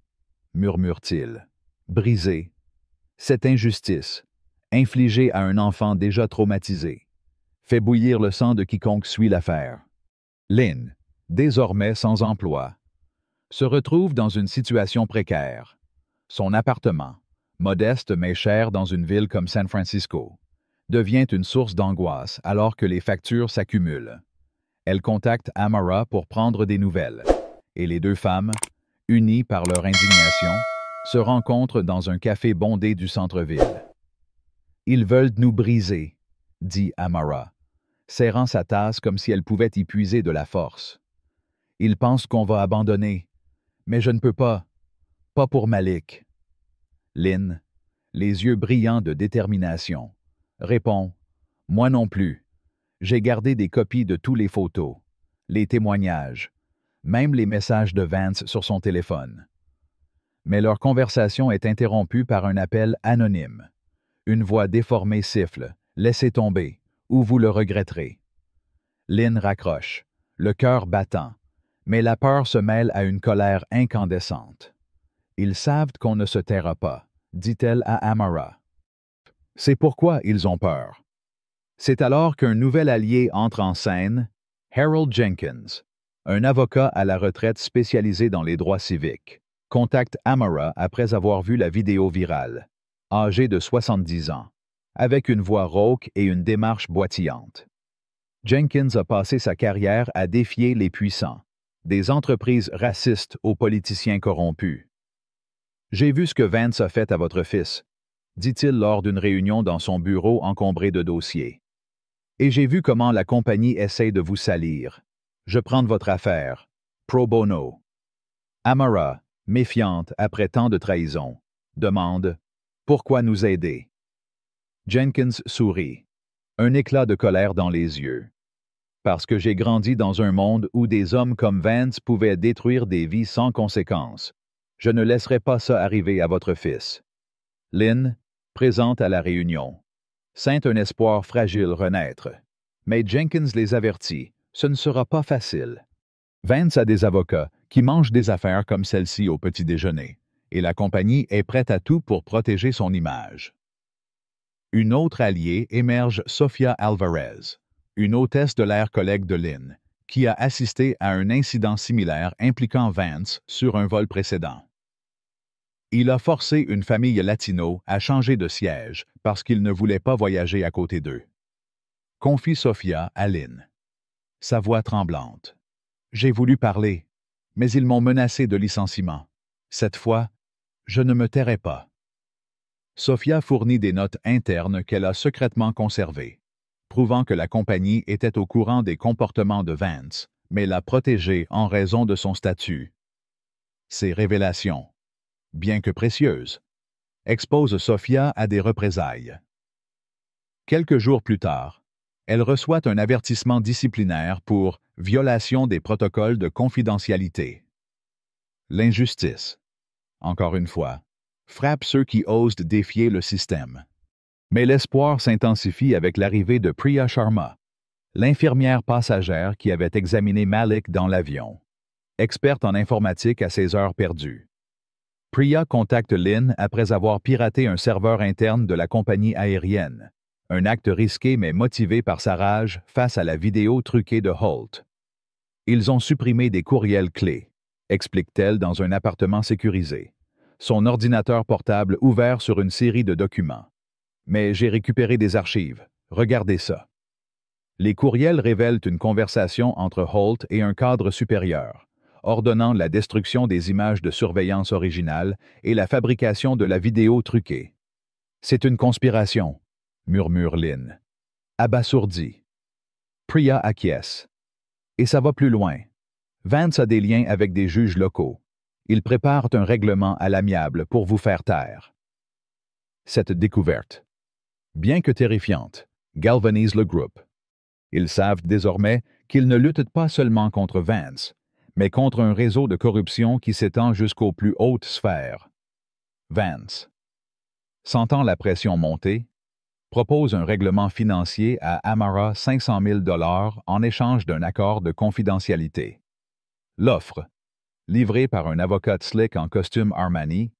murmure-t-il, brisé. Cette injustice, infligée à un enfant déjà traumatisé, fait bouillir le sang de quiconque suit l'affaire. Lynn, désormais sans emploi, se retrouve dans une situation précaire. Son appartement, modeste mais cher dans une ville comme San Francisco, devient une source d'angoisse alors que les factures s'accumulent. Elle contacte Amara pour prendre des nouvelles, et les deux femmes, unies par leur indignation, se rencontrent dans un café bondé du centre-ville. « Ils veulent nous briser », dit Amara, serrant sa tasse comme si elle pouvait y puiser de la force. « Ils pensent qu'on va abandonner, mais je ne peux pas. Pas pour Malik. » Lynn, les yeux brillants de détermination, répond « Moi non plus. J'ai gardé des copies de tous les photos, les témoignages, même les messages de Vance sur son téléphone. » Mais leur conversation est interrompue par un appel anonyme. Une voix déformée siffle « Laissez tomber, ou vous le regretterez. » Lynn raccroche, le cœur battant, mais la peur se mêle à une colère incandescente. « Ils savent qu'on ne se taira pas, » dit-elle à Amara. C'est pourquoi ils ont peur. C'est alors qu'un nouvel allié entre en scène, Harold Jenkins, un avocat à la retraite spécialisé dans les droits civiques, contacte Amara après avoir vu la vidéo virale, âgé de 70 ans, avec une voix rauque et une démarche boitillante. Jenkins a passé sa carrière à défier les puissants, des entreprises racistes aux politiciens corrompus. « J'ai vu ce que Vance a fait à votre fils », dit-il lors d'une réunion dans son bureau encombré de dossiers. « Et j'ai vu comment la compagnie essaie de vous salir. Je prends votre affaire. Pro bono. » Amara, méfiante après tant de trahison, demande « Pourquoi nous aider ?» Jenkins sourit, un éclat de colère dans les yeux. Parce que j'ai grandi dans un monde où des hommes comme Vance pouvaient détruire des vies sans conséquence. Je ne laisserai pas ça arriver à votre fils. Lynn, présente à la réunion, sent un espoir fragile renaître. Mais Jenkins les avertit, ce ne sera pas facile. Vance a des avocats qui mangent des affaires comme celle-ci au petit déjeuner, et la compagnie est prête à tout pour protéger son image. Une autre alliée émerge, Sofia Alvarez, une hôtesse de l'air collègue de Lynn, qui a assisté à un incident similaire impliquant Vance sur un vol précédent. Il a forcé une famille latino à changer de siège parce qu'il ne voulait pas voyager à côté d'eux. Confie Sofia à Lynn. Sa voix tremblante. J'ai voulu parler, mais ils m'ont menacé de licenciement. Cette fois, je ne me tairai pas. Sofia fournit des notes internes qu'elle a secrètement conservées, prouvant que la compagnie était au courant des comportements de Vance, mais l'a protégé en raison de son statut. Ces révélations, bien que précieuses, exposent Sofia à des représailles. Quelques jours plus tard, elle reçoit un avertissement disciplinaire pour violation des protocoles de confidentialité. L'injustice, encore une fois, frappe ceux qui osent défier le système. Mais l'espoir s'intensifie avec l'arrivée de Priya Sharma, l'infirmière passagère qui avait examiné Malik dans l'avion, experte en informatique à ses heures perdues. Priya contacte Lynn après avoir piraté un serveur interne de la compagnie aérienne, un acte risqué mais motivé par sa rage face à la vidéo truquée de Holt. Ils ont supprimé des courriels clés, explique-t-elle dans un appartement sécurisé, son ordinateur portable ouvert sur une série de documents. Mais j'ai récupéré des archives. Regardez ça. Les courriels révèlent une conversation entre Holt et un cadre supérieur, ordonnant la destruction des images de surveillance originales et la fabrication de la vidéo truquée. C'est une conspiration, murmure Lynn. Abasourdi. Priya acquiesce. Et ça va plus loin. Vance a des liens avec des juges locaux. Ils préparent un règlement à l'amiable pour vous faire taire. Cette découverte, bien que terrifiante, galvanise le groupe. Ils savent désormais qu'ils ne luttent pas seulement contre Vance, mais contre un réseau de corruption qui s'étend jusqu'aux plus hautes sphères. Vance, sentant la pression monter, propose un règlement financier à Amara 500 000 $ en échange d'un accord de confidentialité. L'offre, livrée par un avocat slick en costume Armani,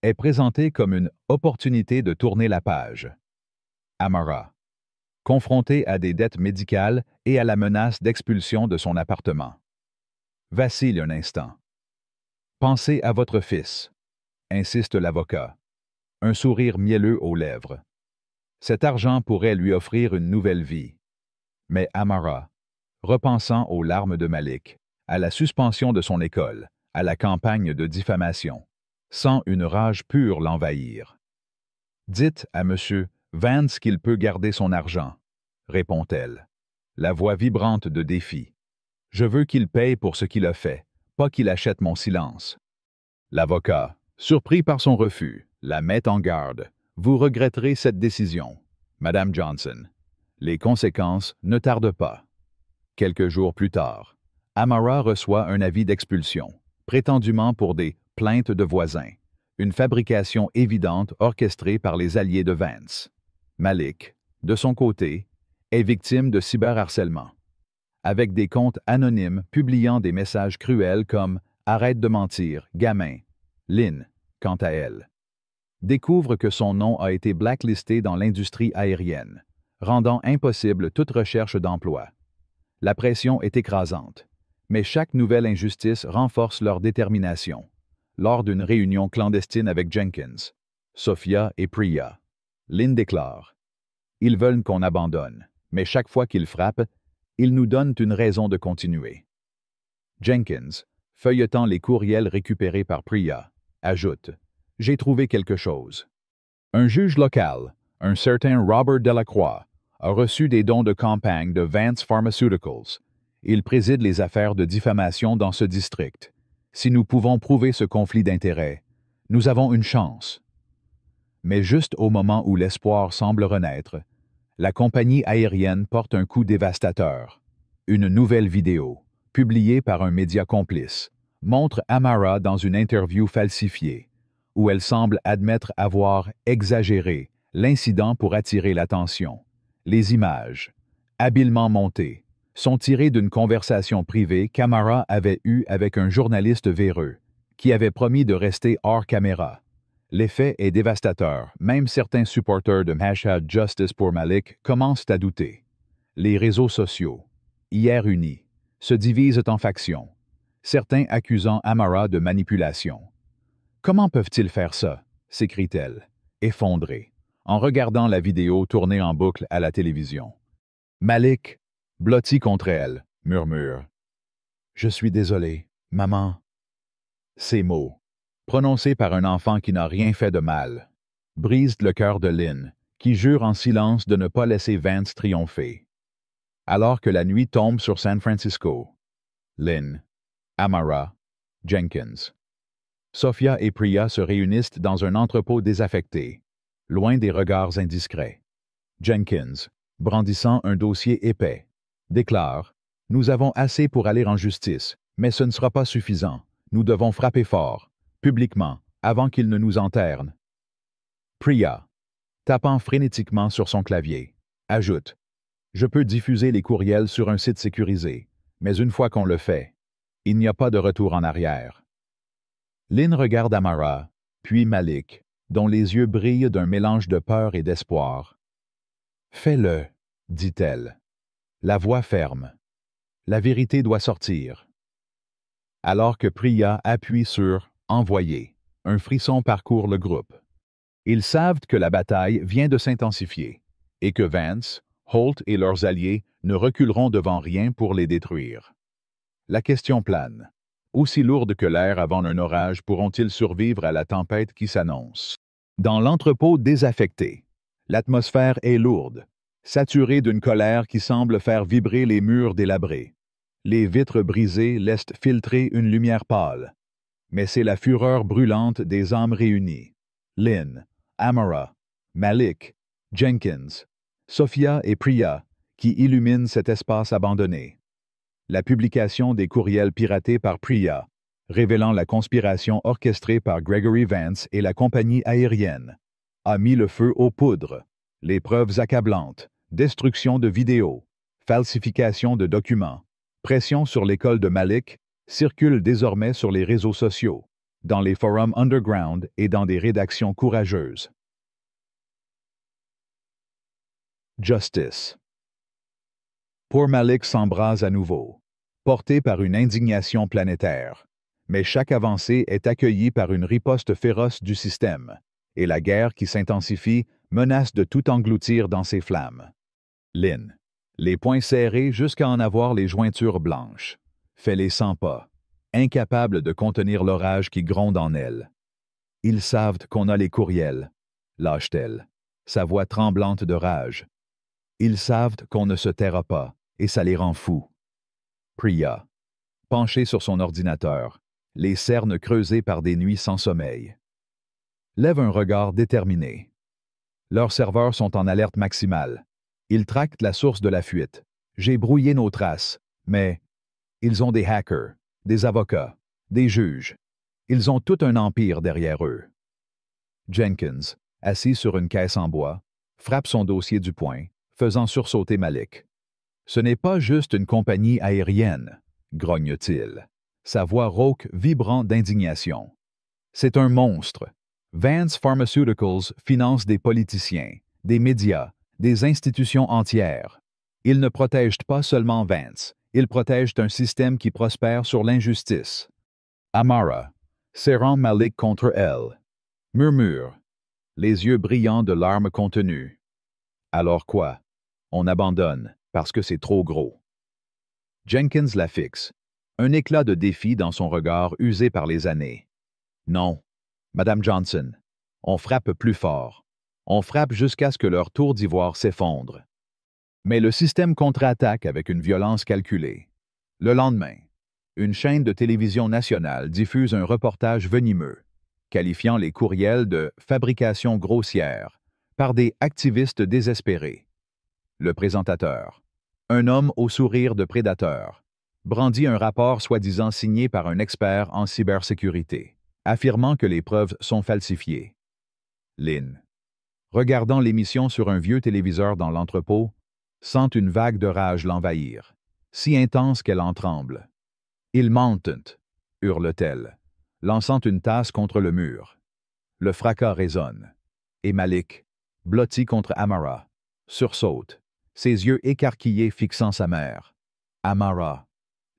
est présentée comme une opportunité de tourner la page. Amara, confronté à des dettes médicales et à la menace d'expulsion de son appartement, vacille un instant. Pensez à votre fils, insiste l'avocat, un sourire mielleux aux lèvres. Cet argent pourrait lui offrir une nouvelle vie. Mais Amara, repensant aux larmes de Malik, à la suspension de son école, à la campagne de diffamation, sent une rage pure l'envahir. Dites à M. Vance qu'il peut garder son argent, répond-elle, la voix vibrante de défi. Je veux qu'il paye pour ce qu'il a fait, pas qu'il achète mon silence. L'avocat, surpris par son refus, la met en garde. Vous regretterez cette décision, Madame Johnson. Les conséquences ne tardent pas. Quelques jours plus tard, Amara reçoit un avis d'expulsion, prétendument pour des plaintes de voisins, une fabrication évidente orchestrée par les alliés de Vance. Malik, de son côté, est victime de cyberharcèlement, avec des comptes anonymes publiant des messages cruels comme « Arrête de mentir, gamin ». Lynn, quant à elle, découvre que son nom a été blacklisté dans l'industrie aérienne, rendant impossible toute recherche d'emploi. La pression est écrasante, mais chaque nouvelle injustice renforce leur détermination. Lors d'une réunion clandestine avec Jenkins, Sofia et Priya, Lynn déclare « Ils veulent qu'on abandonne, mais chaque fois qu'ils frappent, ils nous donnent une raison de continuer. » Jenkins, feuilletant les courriels récupérés par Priya, ajoute « J'ai trouvé quelque chose. Un juge local, un certain Robert Delacroix, a reçu des dons de campagne de Vance Pharmaceuticals. Il préside les affaires de diffamation dans ce district. Si nous pouvons prouver ce conflit d'intérêts, nous avons une chance. Mais juste au moment où l'espoir semble renaître, la compagnie aérienne porte un coup dévastateur. Une nouvelle vidéo, publiée par un média complice, montre Amara dans une interview falsifiée, où elle semble admettre avoir exagéré l'incident pour attirer l'attention. Les images, habilement montées, sont tirées d'une conversation privée qu'Amara avait eue avec un journaliste véreux, qui avait promis de rester hors caméra. L'effet est dévastateur. Même certains supporters de #Justice pour Malik commencent à douter. Les réseaux sociaux, hier unis, se divisent en factions, certains accusant Amara de manipulation. Comment peuvent-ils faire ça? S'écrie-t-elle, effondrée, en regardant la vidéo tournée en boucle à la télévision. Malik, blotti contre elle, murmure. « Je suis désolé, maman. » Ces mots, prononcés par un enfant qui n'a rien fait de mal, brisent le cœur de Lynn, qui jure en silence de ne pas laisser Vance triompher. Alors que la nuit tombe sur San Francisco, Lynn, Amara, Jenkins, Sophia et Priya se réunissent dans un entrepôt désaffecté, loin des regards indiscrets. Jenkins, brandissant un dossier épais, déclare « Nous avons assez pour aller en justice, mais ce ne sera pas suffisant. Nous devons frapper fort, publiquement, avant qu'ils ne nous enternent. » Priya, tapant frénétiquement sur son clavier, ajoute « Je peux diffuser les courriels sur un site sécurisé, mais une fois qu'on le fait, il n'y a pas de retour en arrière. » Lynn regarde Amara, puis Malik, dont les yeux brillent d'un mélange de peur et d'espoir. « Fais-le, » dit-elle. La voix ferme. La vérité doit sortir. Alors que Priya appuie sur « Envoyer », un frisson parcourt le groupe. Ils savent que la bataille vient de s'intensifier et que Vance, Holt et leurs alliés ne reculeront devant rien pour les détruire. La question plane. Aussi lourde que l'air avant un orage pourront-ils survivre à la tempête qui s'annonce? Dans l'entrepôt désaffecté, l'atmosphère est lourde, saturée d'une colère qui semble faire vibrer les murs délabrés. Les vitres brisées laissent filtrer une lumière pâle. Mais c'est la fureur brûlante des âmes réunies. Lynn, Amara, Malik, Jenkins, Sophia et Priya, qui illuminent cet espace abandonné. La publication des courriels piratés par Priya, révélant la conspiration orchestrée par Gregory Vance et la compagnie aérienne, a mis le feu aux poudres. Les preuves accablantes, destruction de vidéos, falsification de documents, pression sur l'école de Malik circulent désormais sur les réseaux sociaux, dans les forums underground et dans des rédactions courageuses. Justice. Pour Malik s'embrase à nouveau, porté par une indignation planétaire. Mais chaque avancée est accueillie par une riposte féroce du système, et la guerre qui s'intensifie menace de tout engloutir dans ses flammes. Lynn, les poings serrés jusqu'à en avoir les jointures blanches, fait les 100 pas, incapable de contenir l'orage qui gronde en elle. « Ils savent qu'on a les courriels, » lâche-t-elle, sa voix tremblante de rage. « Ils savent qu'on ne se taira pas, et ça les rend fous. » Priya, penchée sur son ordinateur, les cernes creusées par des nuits sans sommeil, lève un regard déterminé. Leurs serveurs sont en alerte maximale. Ils tractent la source de la fuite. J'ai brouillé nos traces, mais ils ont des hackers, des avocats, des juges. Ils ont tout un empire derrière eux. Jenkins, assis sur une caisse en bois, frappe son dossier du poing, faisant sursauter Malik. « Ce n'est pas juste une compagnie aérienne, » grogne-t-il, sa voix rauque vibrant d'indignation. « C'est un monstre. Vance Pharmaceuticals finance des politiciens, des médias, des institutions entières. Ils ne protègent pas seulement Vance, ils protègent un système qui prospère sur l'injustice. » Amara, serrant Malik contre elle, murmure, les yeux brillants de larmes contenues. « Alors quoi? On abandonne, parce que c'est trop gros. » Jenkins la fixe, un éclat de défi dans son regard usé par les années. « Non, Madame Johnson, on frappe plus fort. On frappe jusqu'à ce que leur tour d'ivoire s'effondre. » Mais le système contre-attaque avec une violence calculée. Le lendemain, une chaîne de télévision nationale diffuse un reportage venimeux, qualifiant les courriels de fabrication grossière par des activistes désespérés. Le présentateur, un homme au sourire de prédateur, brandit un rapport soi-disant signé par un expert en cybersécurité, affirmant que les preuves sont falsifiées. Lynn, regardant l'émission sur un vieux téléviseur dans l'entrepôt, sent une vague de rage l'envahir, si intense qu'elle en tremble. « Ils mentent !» hurle-t-elle, lançant une tasse contre le mur. Le fracas résonne, et Malik, blotti contre Amara, sursaute, ses yeux écarquillés fixant sa mère. Amara,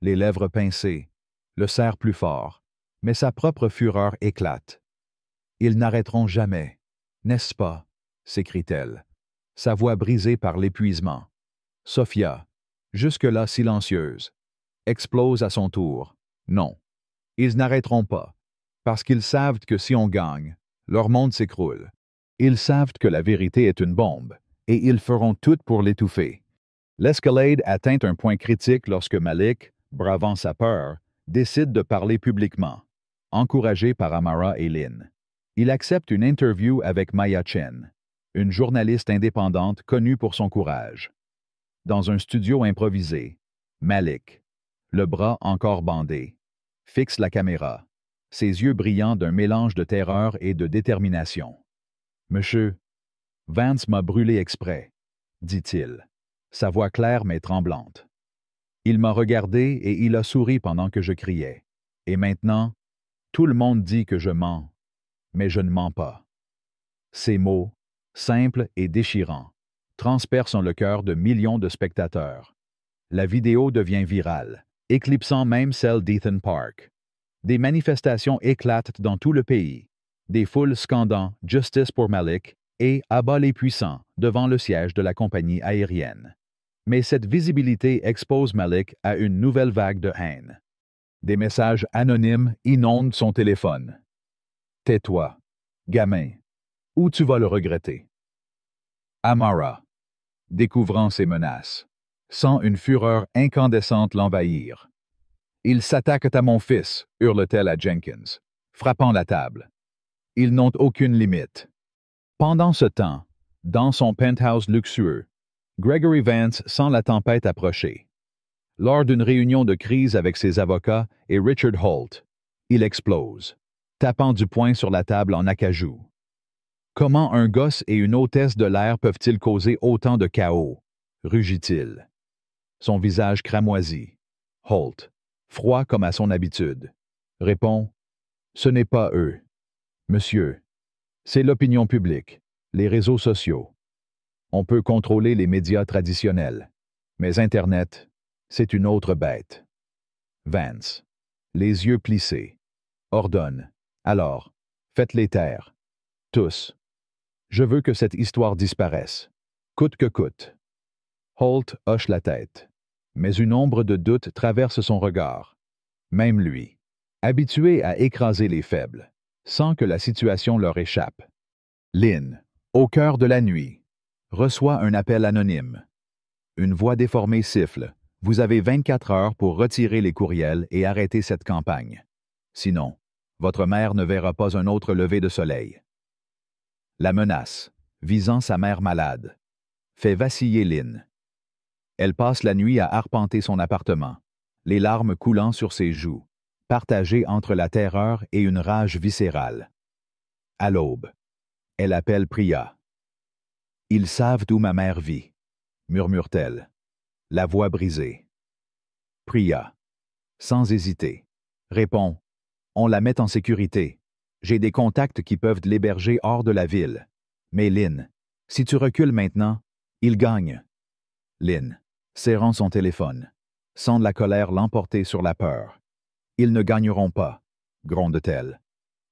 les lèvres pincées, le serre plus fort, mais sa propre fureur éclate. « Ils n'arrêteront jamais, n'est-ce pas ?» s'écrie-t-elle, sa voix brisée par l'épuisement. Sophia, jusque-là silencieuse, explose à son tour. Non, ils n'arrêteront pas, parce qu'ils savent que si on gagne, leur monde s'écroule. Ils savent que la vérité est une bombe, et ils feront tout pour l'étouffer. L'escalade atteint un point critique lorsque Malik, bravant sa peur, décide de parler publiquement, encouragé par Amara et Lynn. Il accepte une interview avec Maya Chen, une journaliste indépendante connue pour son courage. Dans un studio improvisé, Malik, le bras encore bandé, fixe la caméra, ses yeux brillants d'un mélange de terreur et de détermination. « Monsieur, Vance m'a brûlé exprès, » dit-il, sa voix claire mais tremblante. « Il m'a regardé et il a souri pendant que je criais. Et maintenant, tout le monde dit que je mens, mais je ne mens pas. » Ces mots, simples et déchirants, transpercent le cœur de millions de spectateurs. La vidéo devient virale, éclipsant même celle d'Ethan Park. Des manifestations éclatent dans tout le pays, des foules scandant « Justice pour Malik » et « Abat les puissants » devant le siège de la compagnie aérienne. Mais cette visibilité expose Malik à une nouvelle vague de haine. Des messages anonymes inondent son téléphone. « Tais-toi, gamin, ou tu vas le regretter. » Amara, découvrant ces menaces, sent une fureur incandescente l'envahir. « Ils s'attaquent à mon fils » hurle-t-elle à Jenkins, frappant la table. « Ils n'ont aucune limite. » Pendant ce temps, dans son penthouse luxueux, Gregory Vance sent la tempête approcher. Lors d'une réunion de crise avec ses avocats et Richard Holt, il explose, tapant du poing sur la table en acajou. Comment un gosse et une hôtesse de l'air peuvent-ils causer autant de chaos? Rugit-il. Son visage cramoisi. Holt, froid comme à son habitude, répond « Ce n'est pas eux. Monsieur, c'est l'opinion publique, les réseaux sociaux. On peut contrôler les médias traditionnels, mais Internet, c'est une autre bête. » Vance, les yeux plissés, ordonne « Alors, faites-les taire. Tous. Je veux que cette histoire disparaisse, coûte que coûte. » Holt hoche la tête, mais une ombre de doute traverse son regard. Même lui, habitué à écraser les faibles, sent que la situation leur échappe. Lynn, au cœur de la nuit, reçoit un appel anonyme. Une voix déformée siffle. Vous avez 24 heures pour retirer les courriels et arrêter cette campagne. Sinon, votre mère ne verra pas un autre lever de soleil. La menace, visant sa mère malade, fait vaciller Lynn. Elle passe la nuit à arpenter son appartement, les larmes coulant sur ses joues, partagées entre la terreur et une rage viscérale. À l'aube, elle appelle Priya. « Ils savent où ma mère vit, » murmure-t-elle, la voix brisée. Priya, sans hésiter, répond « On la met en sécurité. J'ai des contacts qui peuvent l'héberger hors de la ville. Mais Lynn, si tu recules maintenant, il gagne. » Lynn, serrant son téléphone, sent la colère l'emporter sur la peur. « Ils ne gagneront pas, » gronde-t-elle,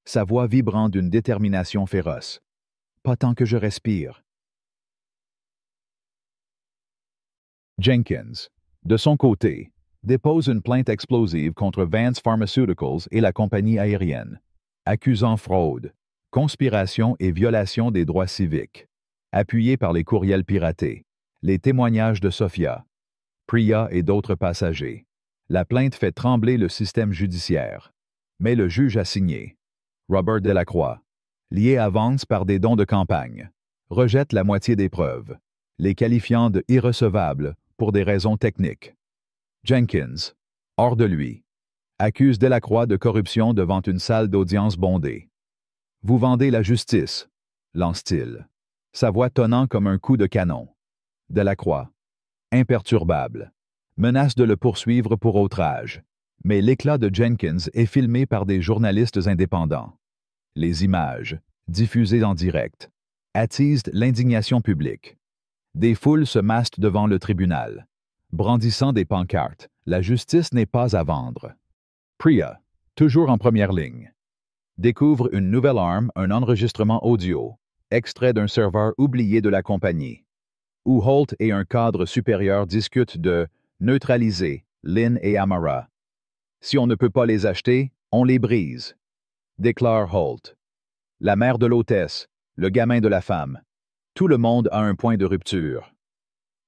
sa voix vibrant d'une détermination féroce. « Pas tant que je respire. » Jenkins, de son côté, dépose une plainte explosive contre Vance Pharmaceuticals et la compagnie aérienne, accusant fraude, conspiration et violation des droits civiques, appuyé par les courriels piratés, les témoignages de Sophia, Priya et d'autres passagers, La plainte fait trembler le système judiciaire. Mais le juge a signé. Robert Delacroix, lié à Vance par des dons de campagne, rejette la moitié des preuves, les qualifiant de irrecevables pour des raisons techniques. Jenkins, hors de lui, accuse Delacroix de corruption devant une salle d'audience bondée. Vous vendez la justice, lance-t-il, sa voix tonnant comme un coup de canon. Delacroix, imperturbable, menace de le poursuivre pour outrage, mais l'éclat de Jenkins est filmé par des journalistes indépendants. Les images, diffusées en direct, attisent l'indignation publique. Des foules se massent devant le tribunal, brandissant des pancartes. La justice n'est pas à vendre. Priya, toujours en première ligne, découvre une nouvelle arme, un enregistrement audio, extrait d'un serveur oublié de la compagnie, où Holt et un cadre supérieur discutent de neutraliser Lynn et Amara. Si on ne peut pas les acheter, on les brise, déclare Holt. La mère de l'hôtesse, le gamin de la femme. Tout le monde a un point de rupture.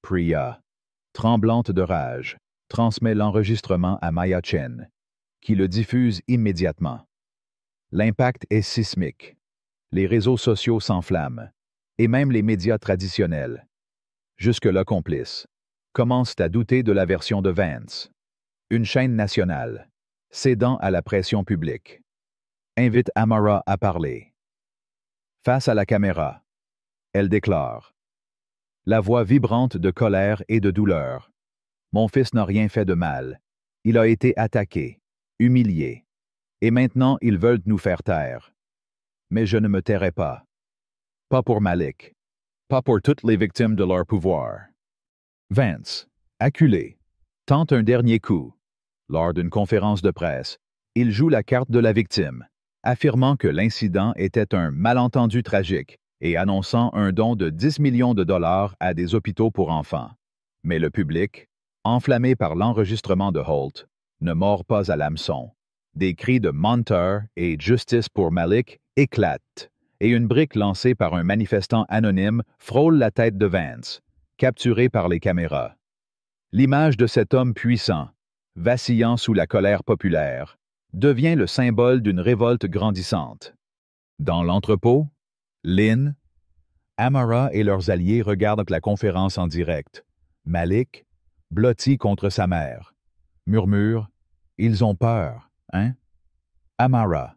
Priya, tremblante de rage, transmet l'enregistrement à Maya Chen, qui le diffuse immédiatement. L'impact est sismique. Les réseaux sociaux s'enflamment, et même les médias traditionnels, jusque-là complices, commencent à douter de la version de Vance. Une chaîne nationale, cédant à la pression publique, invite Amara à parler. Face à la caméra, elle déclare, la voix vibrante de colère et de douleur. Mon fils n'a rien fait de mal. Il a été attaqué, humilié. Et maintenant, ils veulent nous faire taire. Mais je ne me tairai pas. Pas pour Malik. Pas pour toutes les victimes de leur pouvoir. Vance, acculé, tente un dernier coup. Lors d'une conférence de presse, il joue la carte de la victime, affirmant que l'incident était un malentendu tragique et annonçant un don de 10 millions de dollars à des hôpitaux pour enfants. Mais le public, enflammé par l'enregistrement de Holt, ne mord pas à l'hameçon. Des cris de menteur et justice pour Malik éclatent, et une brique lancée par un manifestant anonyme frôle la tête de Vance, capturé par les caméras. L'image de cet homme puissant, vacillant sous la colère populaire, devient le symbole d'une révolte grandissante. Dans l'entrepôt, Lynn, Amara et leurs alliés regardent la conférence en direct. Malik, blotti contre sa mère, murmure « Ils ont peur, hein ?» Amara,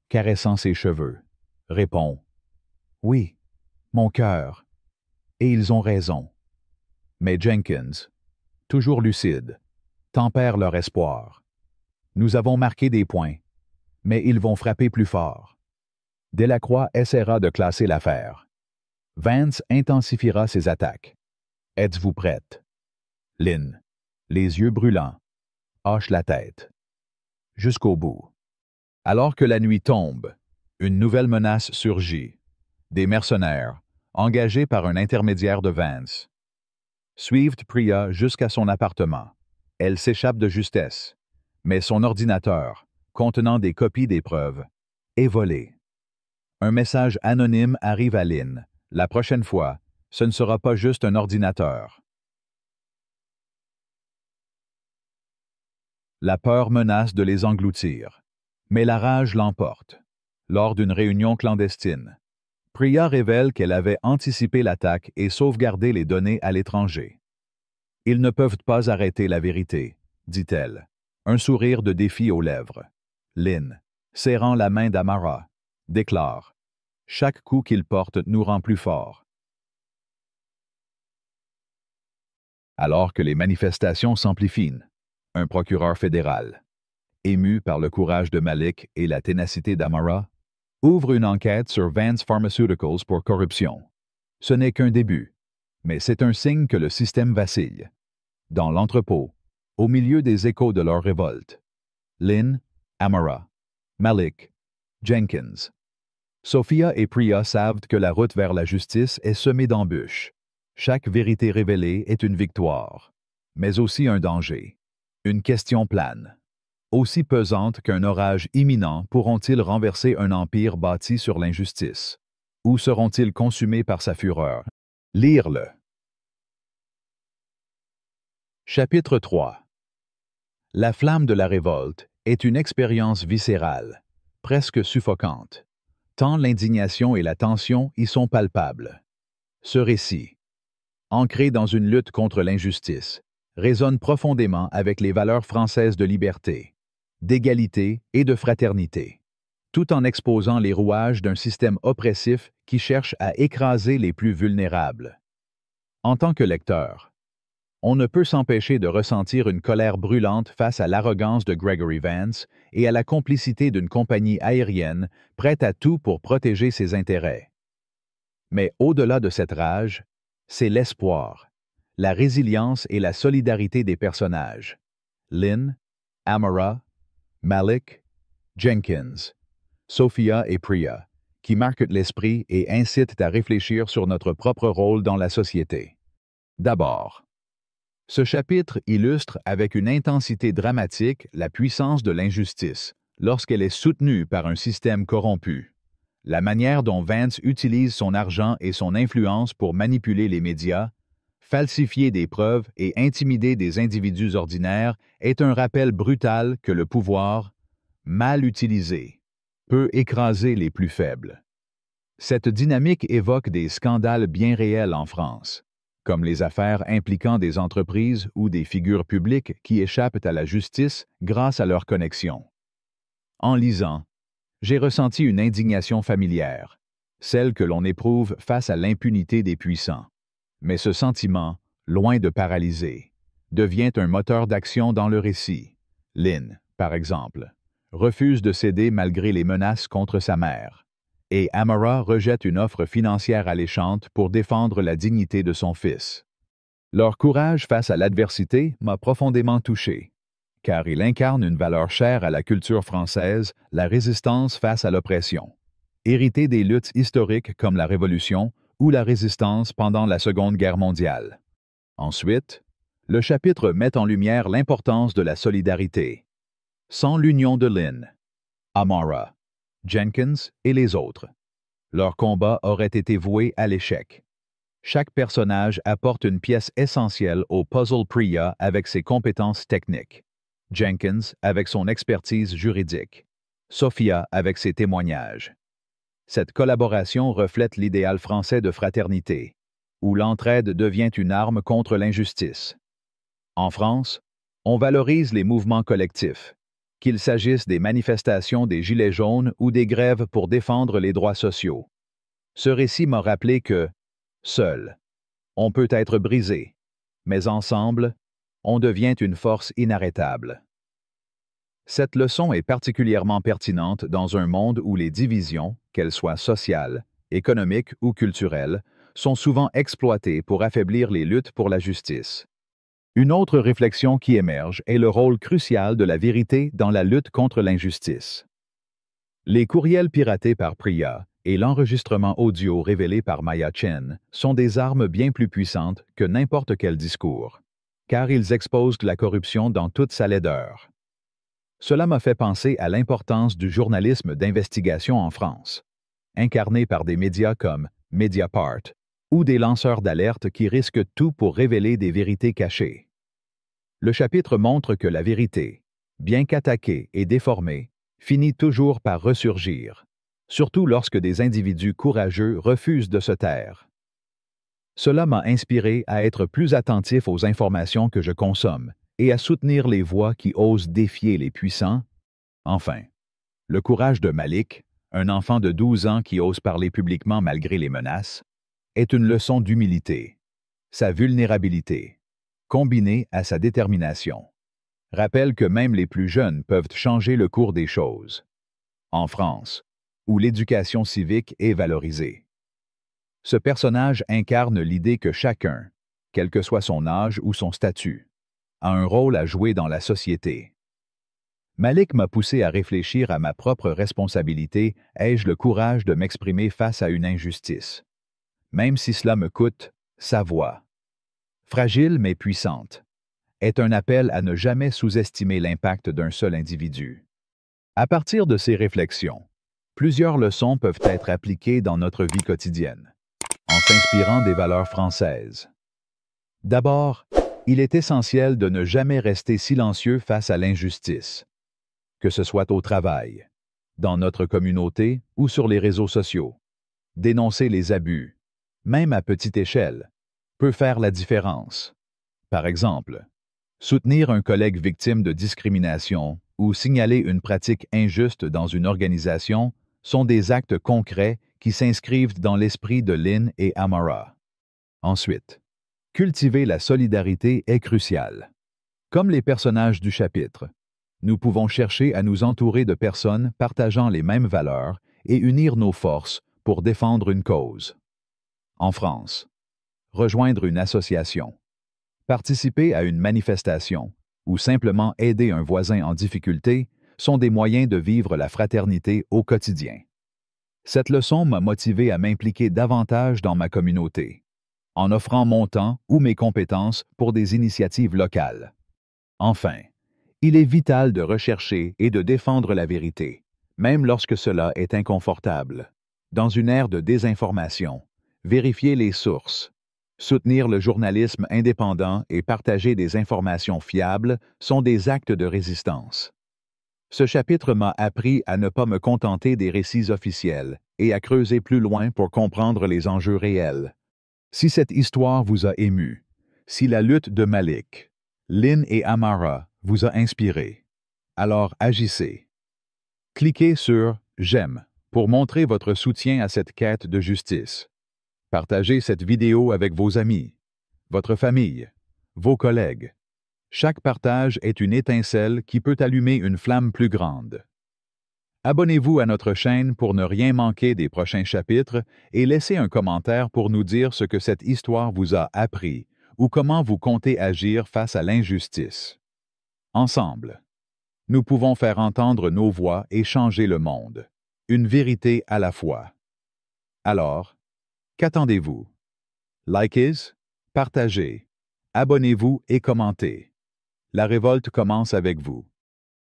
caressant ses cheveux, répond « Oui, mon cœur. Et ils ont raison. » Mais Jenkins, toujours lucide, tempère leur espoir. Nous avons marqué des points, mais ils vont frapper plus fort. Delacroix essaiera de classer l'affaire. Vance intensifiera ses attaques. Êtes-vous prête? Lynn, les yeux brûlants, hoche la tête. Jusqu'au bout. Alors que la nuit tombe, une nouvelle menace surgit. Des mercenaires, engagés par un intermédiaire de Vance, suivent Priya jusqu'à son appartement. Elle s'échappe de justesse, mais son ordinateur, contenant des copies des preuves, est volé. Un message anonyme arrive à Lynn. La prochaine fois, ce ne sera pas juste un ordinateur. La peur menace de les engloutir, mais la rage l'emporte. Lors d'une réunion clandestine, Priya révèle qu'elle avait anticipé l'attaque et sauvegardé les données à l'étranger. « Ils ne peuvent pas arrêter la vérité », dit-elle, un sourire de défi aux lèvres. Lynn, serrant la main d'Amara, déclare « Chaque coup qu'il porte nous rend plus forts. » Alors que les manifestations s'amplifient, un procureur fédéral, ému par le courage de Malik et la ténacité d'Amara, ouvre une enquête sur Vance Pharmaceuticals pour corruption. Ce n'est qu'un début, mais c'est un signe que le système vacille. Dans l'entrepôt, au milieu des échos de leur révolte, Lynn, Amara, Malik, Jenkins. Sophia et Priya savent que la route vers la justice est semée d'embûches. Chaque vérité révélée est une victoire, mais aussi un danger. Une question plane. Aussi pesante qu'un orage imminent, pourront-ils renverser un empire bâti sur l'injustice? Ou seront-ils consumés par sa fureur? Lire-le. Chapitre 3. La flamme de la révolte est une expérience viscérale, presque suffocante, tant l'indignation et la tension y sont palpables. Ce récit, ancré dans une lutte contre l'injustice, résonne profondément avec les valeurs françaises de liberté, d'égalité et de fraternité, tout en exposant les rouages d'un système oppressif qui cherche à écraser les plus vulnérables. En tant que lecteur, on ne peut s'empêcher de ressentir une colère brûlante face à l'arrogance de Gregory Vance et à la complicité d'une compagnie aérienne prête à tout pour protéger ses intérêts. Mais au-delà de cette rage, c'est l'espoir, la résilience et la solidarité des personnages. Lynn, Amara, Malik, Jenkins, Sophia et Priya, qui marquent l'esprit et incitent à réfléchir sur notre propre rôle dans la société. D'abord, ce chapitre illustre avec une intensité dramatique la puissance de l'injustice lorsqu'elle est soutenue par un système corrompu. La manière dont Vance utilise son argent et son influence pour manipuler les médias, falsifier des preuves et intimider des individus ordinaires est un rappel brutal que le pouvoir, mal utilisé, peut écraser les plus faibles. Cette dynamique évoque des scandales bien réels en France, comme les affaires impliquant des entreprises ou des figures publiques qui échappent à la justice grâce à leurs connexions. En lisant, j'ai ressenti une indignation familière, celle que l'on éprouve face à l'impunité des puissants. Mais ce sentiment, loin de paralyser, devient un moteur d'action dans le récit. Lynn, par exemple, refuse de céder malgré les menaces contre sa mère, et Amara rejette une offre financière alléchante pour défendre la dignité de son fils. Leur courage face à l'adversité m'a profondément touché, car il incarne une valeur chère à la culture française, la résistance face à l'oppression, héritée des luttes historiques comme la Révolution ou la résistance pendant la Seconde Guerre mondiale. Ensuite, le chapitre met en lumière l'importance de la solidarité. Sans l'union de Lynn, Amara, Jenkins et les autres, leur combat aurait été voué à l'échec. Chaque personnage apporte une pièce essentielle au puzzle Priya avec ses compétences techniques, Jenkins avec son expertise juridique, Sophia avec ses témoignages. Cette collaboration reflète l'idéal français de fraternité, où l'entraide devient une arme contre l'injustice. En France, on valorise les mouvements collectifs, qu'il s'agisse des manifestations des Gilets jaunes ou des grèves pour défendre les droits sociaux. Ce récit m'a rappelé que, seul, on peut être brisé, mais ensemble, on devient une force inarrêtable. Cette leçon est particulièrement pertinente dans un monde où les divisions, qu'elles soient sociales, économiques ou culturelles, sont souvent exploitées pour affaiblir les luttes pour la justice. Une autre réflexion qui émerge est le rôle crucial de la vérité dans la lutte contre l'injustice. Les courriels piratés par Priya et l'enregistrement audio révélé par Maya Chen sont des armes bien plus puissantes que n'importe quel discours, car ils exposent la corruption dans toute sa laideur. Cela m'a fait penser à l'importance du journalisme d'investigation en France, incarné par des médias comme Mediapart ou des lanceurs d'alerte qui risquent tout pour révéler des vérités cachées. Le chapitre montre que la vérité, bien qu'attaquée et déformée, finit toujours par ressurgir, surtout lorsque des individus courageux refusent de se taire. Cela m'a inspiré à être plus attentif aux informations que je consomme et à soutenir les voix qui osent défier les puissants. Enfin, le courage de Malik, un enfant de 12 ans qui ose parler publiquement malgré les menaces, est une leçon d'humilité. Sa vulnérabilité, combinée à sa détermination, rappelle que même les plus jeunes peuvent changer le cours des choses. En France, où l'éducation civique est valorisée. Ce personnage incarne l'idée que chacun, quel que soit son âge ou son statut, a un rôle à jouer dans la société. Malik m'a poussé à réfléchir à ma propre responsabilité. Ai-je le courage de m'exprimer face à une injustice? Même si cela me coûte sa voix, fragile mais puissante, est un appel à ne jamais sous-estimer l'impact d'un seul individu. À partir de ces réflexions, plusieurs leçons peuvent être appliquées dans notre vie quotidienne, en s'inspirant des valeurs françaises. D'abord, Il est essentiel de ne jamais rester silencieux face à l'injustice, que ce soit au travail, dans notre communauté ou sur les réseaux sociaux. Dénoncer les abus, même à petite échelle, peut faire la différence. Par exemple, soutenir un collègue victime de discrimination ou signaler une pratique injuste dans une organisation sont des actes concrets qui s'inscrivent dans l'esprit de Lynn et Amara. Ensuite, cultiver la solidarité est crucial. Comme les personnages du chapitre, nous pouvons chercher à nous entourer de personnes partageant les mêmes valeurs et unir nos forces pour défendre une cause. En France, rejoindre une association, participer à une manifestation ou simplement aider un voisin en difficulté sont des moyens de vivre la fraternité au quotidien. Cette leçon m'a motivé à m'impliquer davantage dans ma communauté, en offrant mon temps ou mes compétences pour des initiatives locales. Enfin, il est vital de rechercher et de défendre la vérité, même lorsque cela est inconfortable. Dans une ère de désinformation, vérifier les sources, soutenir le journalisme indépendant et partager des informations fiables sont des actes de résistance. Ce chapitre m'a appris à ne pas me contenter des récits officiels et à creuser plus loin pour comprendre les enjeux réels. Si cette histoire vous a ému, si la lutte de Malik, Lynn et Amara vous a inspiré, alors agissez. Cliquez sur « J'aime » pour montrer votre soutien à cette quête de justice. Partagez cette vidéo avec vos amis, votre famille, vos collègues. Chaque partage est une étincelle qui peut allumer une flamme plus grande. Abonnez-vous à notre chaîne pour ne rien manquer des prochains chapitres et laissez un commentaire pour nous dire ce que cette histoire vous a appris ou comment vous comptez agir face à l'injustice. Ensemble, nous pouvons faire entendre nos voix et changer le monde, une vérité à la fois. Alors, qu'attendez-vous? Likez, partagez, abonnez-vous et commentez. La révolte commence avec vous.